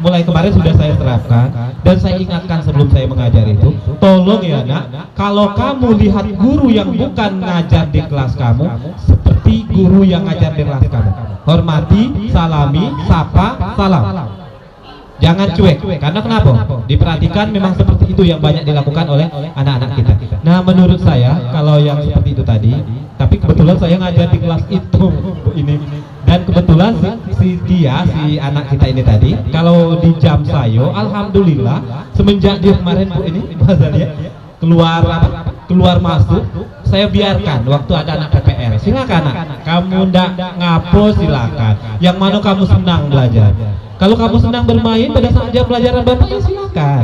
Mulai kemarin sudah saya terapkan dan saya ingatkan sebelum saya mengajar itu, tolong ya nak, kalau kamu lihat guru yang bukan ngajar di kelas kamu seperti guru yang ngajar di kelas kamu, hormati, salami, sapa, salam. Jangan cuek, karena kenapa? Diperhatikan memang seperti itu yang banyak dilakukan oleh anak-anak kita. Nah, menurut saya kalau yang seperti itu tadi, tapi kebetulan saya ngajar di kelas itu ini. Dan kebetulan si anak kita ini tadi, kalau di jam saya, alhamdulillah semenjak dia kemarin Bu ini, keluar masuk, saya biarkan waktu ada anak PPR. Silakan nak, kamu ndak ngapo silakan. Yang mana kamu senang belajar. Kalau kamu senang bermain pada saat jam pelajaran Bapak, ya silakan.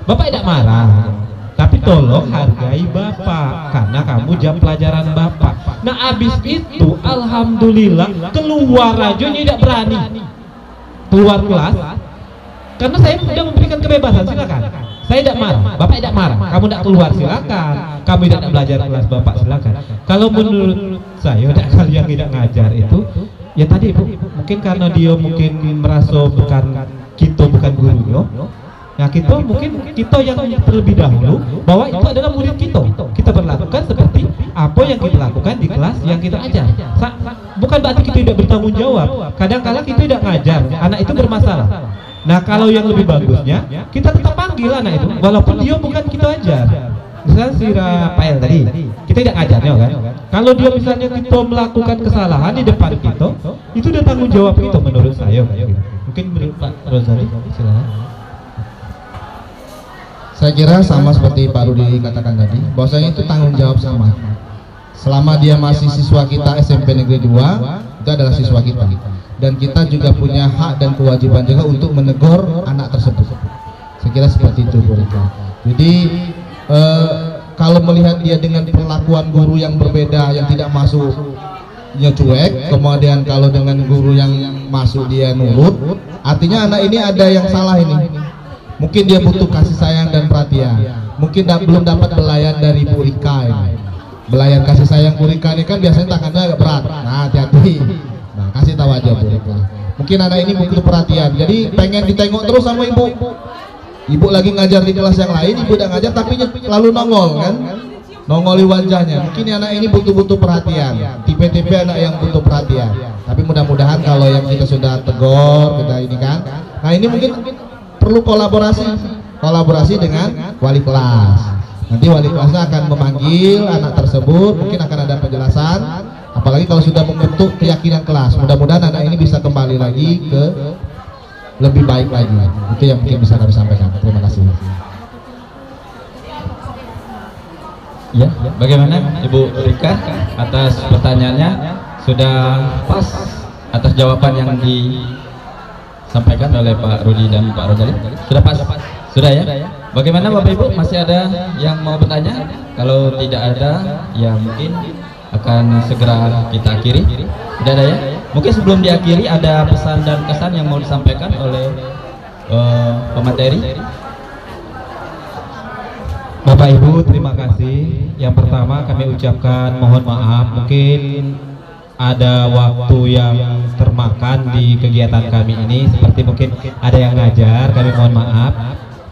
Bapak tidak marah. Tapi tolong hargai Bapak, karena kamu jam pelajaran Bapak. Nah, habis itu alhamdulillah keluar aja tidak berani keluar kelas, karena saya sudah memberikan kebebasan. Silakan, saya tidak marah, Bapak tidak marah. Kamu tidak keluar silakan, kamu tidak belajar kelas Bapak silakan. Kalau menurut saya kalian tidak ngajar itu ya tadi Bu, mungkin karena dia merasa kita bukan gurunya. Nah, kita yang terlebih dahulu bahwa itu adalah murid kita perlakukan seperti apa yang kita lakukan di kelas yang kita ajar. Bukan berarti kita tidak bertanggung jawab. Kadang-kala kita tidak ngajar, anak itu bermasalah. Nah, kalau yang lebih bagusnya kita tetap panggil anak itu walaupun dia bukan kita ajar. Misalnya si Rafael tadi, kita tidak ajarnya kan. Kalau dia misalnya kita melakukan kesalahan di depan kita, itu udah tanggung jawab kita menurut saya. Mungkin menurut Pak Rozali, silakan. Saya kira sama seperti Pak Rudi katakan tadi, bahwasanya itu tanggung jawab sama. Selama dia masih siswa kita SMP Negeri 2, itu adalah siswa kita. Dan kita juga punya hak dan kewajiban juga untuk menegur anak tersebut. Saya kira seperti itu Bu Rika. Jadi kalau melihat dia dengan perlakuan guru yang berbeda, yang tidak masuk dia cuek, kemudian kalau dengan guru yang masuk dia nurut, artinya anak ini ada yang salah ini. Mungkin dia butuh kasih sayang dan perhatian. Mungkin belum dapat belayan dari Bu Rika ini. Belayan kasih sayang Bu Rika ini kan biasanya tangannya agak berat. Nah, hati-hati. Nah, kasih tahu aja Bu Rika. Mungkin anak ini butuh perhatian. Jadi pengen ditengok terus sama ibu. Ibu lagi ngajar di kelas yang lain, ibu udah ngajar tapi lalu nongol kan? Nongoli wajahnya. Mungkin anak ini butuh perhatian. Tipe-tipe anak yang butuh perhatian. Tapi mudah-mudahan kalau yang kita sudah tegur, kita ini kan. Nah, ini mungkin perlu kolaborasi dengan wali kelas. Nanti wali kelasnya akan memanggil anak tersebut, mungkin akan ada penjelasan. Apalagi kalau sudah membentuk keyakinan kelas, mudah-mudahan anak ini bisa kembali lagi ke lebih baik lagi. Itu yang mungkin bisa kami sampaikan. Terima kasih. Ya, bagaimana Ibu Rika atas pertanyaannya? Sudah pas atas jawaban yang disampaikan oleh Pak Rudi dan Pak Rozali? Sudah pas? Sudah ya? Bagaimana Bapak Ibu? Masih ada yang mau bertanya? Kalau tidak ada, ya mungkin akan segera kita akhiri. Tidak ada ya? Mungkin sebelum diakhiri ada pesan dan kesan yang mau disampaikan oleh pemateri. Bapak Ibu, terima kasih. Yang pertama kami ucapkan mohon maaf, mungkin ada waktu yang termakan di kegiatan kami ini, seperti mungkin ada yang ngajar, kami mohon maaf.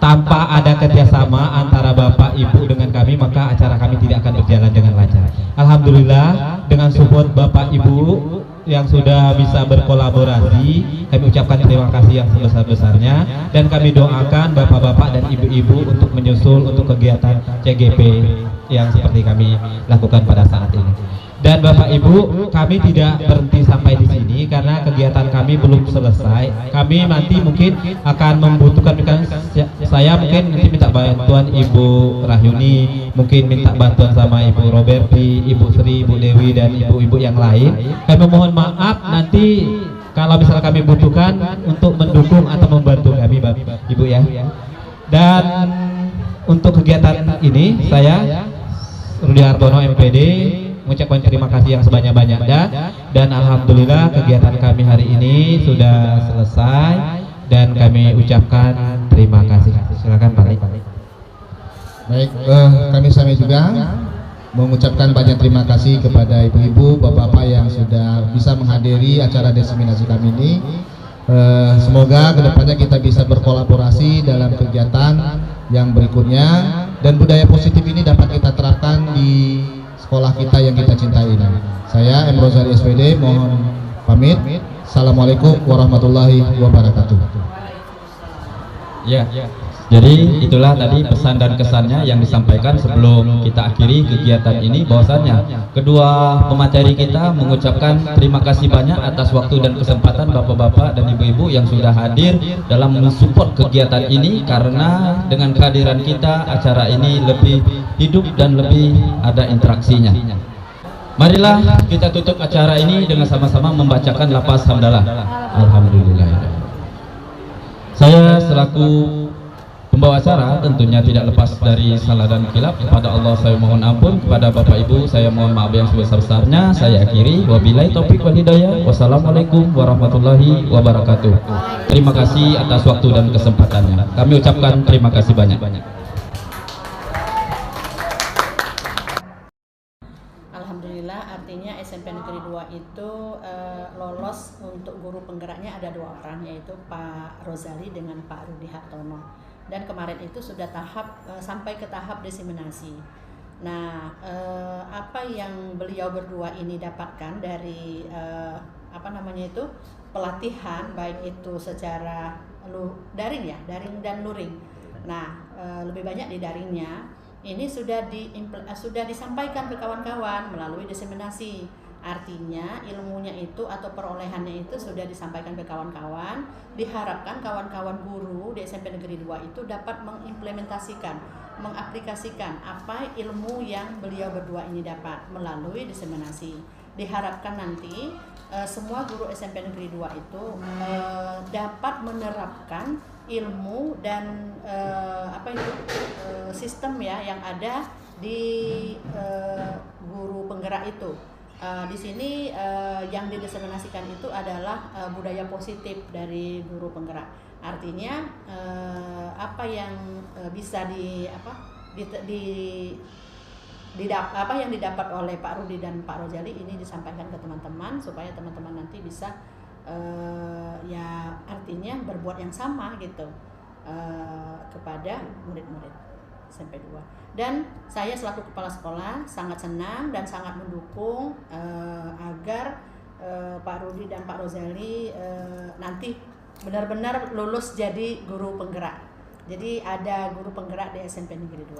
Tanpa ada kerjasama antara Bapak Ibu dengan kami, maka acara kami tidak akan berjalan dengan lancar. Alhamdulillah, dengan support Bapak Ibu yang sudah bisa berkolaborasi, kami ucapkan terima kasih yang sebesar-besarnya, dan kami doakan Bapak-Bapak dan Ibu-Ibu untuk menyusul untuk kegiatan CGP yang seperti kami lakukan pada saat ini. Dan Bapak Ibu, kami tidak berhenti sampai di sini karena kegiatan kami belum selesai. Kami nanti mungkin akan membutuhkan, saya mungkin nanti minta bantuan Ibu Rahyuni, mungkin minta bantuan sama Ibu Roberti, Ibu Sri, Ibu Dewi, dan ibu-ibu yang lain. Kami mohon maaf nanti kalau misalnya kami butuhkan untuk mendukung atau membantu kami, Bapak Ibu ya. Dan untuk kegiatan ini saya Rudi Hartono MPD mengucapkan terima kasih yang sebanyak-banyaknya, dan alhamdulillah kegiatan kami hari ini sudah selesai dan kami ucapkan terima kasih. Silakan Pak. Baik, kami sama juga mengucapkan banyak terima kasih kepada ibu-ibu, bapak-bapak yang sudah bisa menghadiri acara diseminasi kami ini. Semoga kedepannya kita bisa berkolaborasi dalam kegiatan yang berikutnya, dan budaya positif ini dapat kita terapkan di sekolah kita yang kita cintai ini. Saya M. Rozali SPD mohon pamit. Assalamualaikum warahmatullahi wabarakatuh. Ya, jadi itulah tadi pesan dan kesannya yang disampaikan sebelum kita akhiri kegiatan ini, bahwasannya kedua pemateri kita mengucapkan terima kasih banyak atas waktu dan kesempatan Bapak-bapak dan Ibu-ibu yang sudah hadir dalam mensupport kegiatan ini, karena dengan kehadiran kita acara ini lebih hidup dan lebih ada interaksinya. Marilah kita tutup acara ini dengan sama-sama membacakan lafaz hamdalah. Alhamdulillah. Saya selaku pembawa acara tentunya tidak lepas dari salah dan khilaf. Kepada Allah saya mohon ampun, kepada Bapak Ibu saya mohon maaf yang sebesar-besarnya. Saya akhiri, wabillahi taufik wal hidayah. Wassalamualaikum warahmatullahi wabarakatuh. Terima kasih atas waktu dan kesempatannya. Kami ucapkan terima kasih banyak-banyak. Alhamdulillah, artinya SMP Negeri 2 itu lolos untuk guru penggeraknya ada 2 orang, yaitu Pak Rozali dengan Pak Rudi Hartono. Dan kemarin itu sudah sampai ke tahap diseminasi. Nah, apa yang beliau berdua ini dapatkan dari pelatihan, baik itu secara daring dan luring. Nah, lebih banyak di daringnya. Ini sudah disampaikan ke kawan-kawan melalui diseminasi. Artinya ilmunya itu atau perolehannya itu sudah disampaikan ke kawan-kawan. Diharapkan kawan-kawan guru di SMP Negeri 2 itu dapat mengimplementasikan, mengaplikasikan apa ilmu yang beliau berdua ini dapat melalui diseminasi. Diharapkan nanti semua guru SMP Negeri 2 itu dapat menerapkan ilmu dan sistem ya yang ada di guru penggerak itu. Di sini yang didiseminasikan itu adalah budaya positif dari guru penggerak. Artinya apa yang bisa yang didapat oleh Pak Rudi dan Pak Rozali ini disampaikan ke teman-teman supaya teman-teman nanti bisa ya artinya berbuat yang sama gitu kepada murid-murid SMP 2. Dan saya selaku kepala sekolah sangat senang dan sangat mendukung agar Pak Rudi dan Pak Rozali nanti benar-benar lulus jadi guru penggerak. Jadi ada guru penggerak di SMP Negeri 2.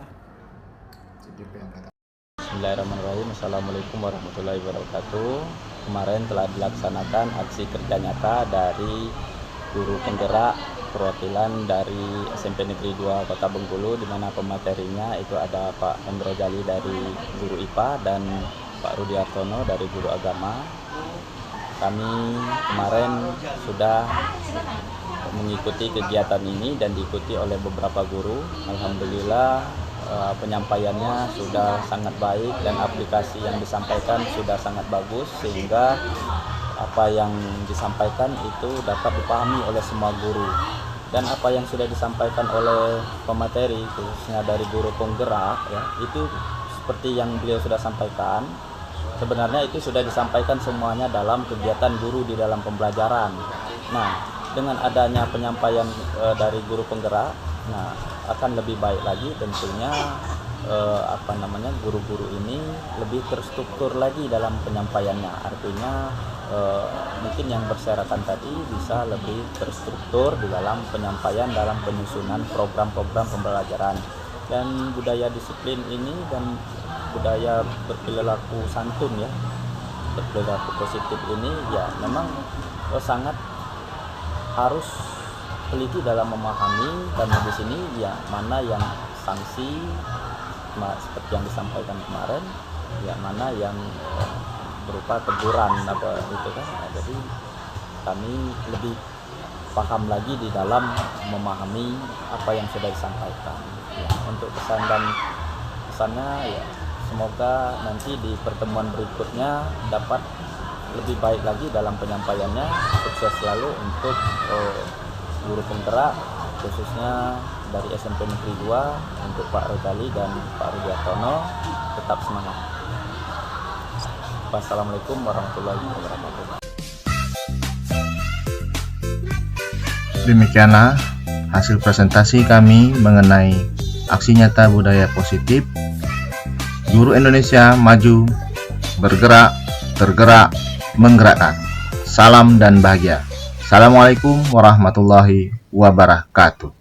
Bismillahirrahmanirrahim. Assalamualaikum warahmatullahi wabarakatuh. Kemarin telah dilaksanakan aksi kerja nyata dari guru penggerak perwakilan dari SMP Negeri 2 Kota Bengkulu, di mana pematerinya itu ada Pak Hendro Jali dari guru IPA dan Pak Rudi Artono dari guru agama. Kami kemarin sudah mengikuti kegiatan ini dan diikuti oleh beberapa guru. Alhamdulillah penyampaiannya sudah sangat baik dan aplikasi yang disampaikan sudah sangat bagus, sehingga apa yang disampaikan itu dapat dipahami oleh semua guru. Dan apa yang sudah disampaikan oleh pemateri, khususnya dari guru penggerak, ya, itu seperti yang beliau sudah sampaikan, sebenarnya itu sudah disampaikan semuanya dalam kegiatan guru di dalam pembelajaran. Nah, dengan adanya penyampaian dari guru penggerak, nah, akan lebih baik lagi tentunya guru-guru ini lebih terstruktur lagi dalam penyampaiannya. Artinya mungkin yang berserakan tadi bisa lebih terstruktur di dalam penyampaian dalam penyusunan program-program pembelajaran. Dan budaya disiplin ini dan budaya berperilaku santun, ya, berperilaku positif ini ya memang sangat harus teliti dalam memahami, karena di sini ya mana yang sanksi seperti yang disampaikan kemarin, ya mana yang berupa teguran apa itu kan. Nah, jadi kami lebih paham lagi di dalam memahami apa yang sudah disampaikan. Ya, untuk pesan dan pesannya ya semoga nanti di pertemuan berikutnya dapat lebih baik lagi dalam penyampaiannya. Sukses selalu untuk guru penggerak, khususnya dari SMP Negeri 2 untuk Pak Rojali dan Pak Rudi Artono. Tetap semangat. Wassalamualaikum warahmatullahi wabarakatuh. Demikianlah hasil presentasi kami mengenai aksi nyata budaya positif Guru Indonesia Maju, Bergerak, Tergerak, Menggerakkan. Salam dan bahagia. Assalamualaikum warahmatullahi wabarakatuh.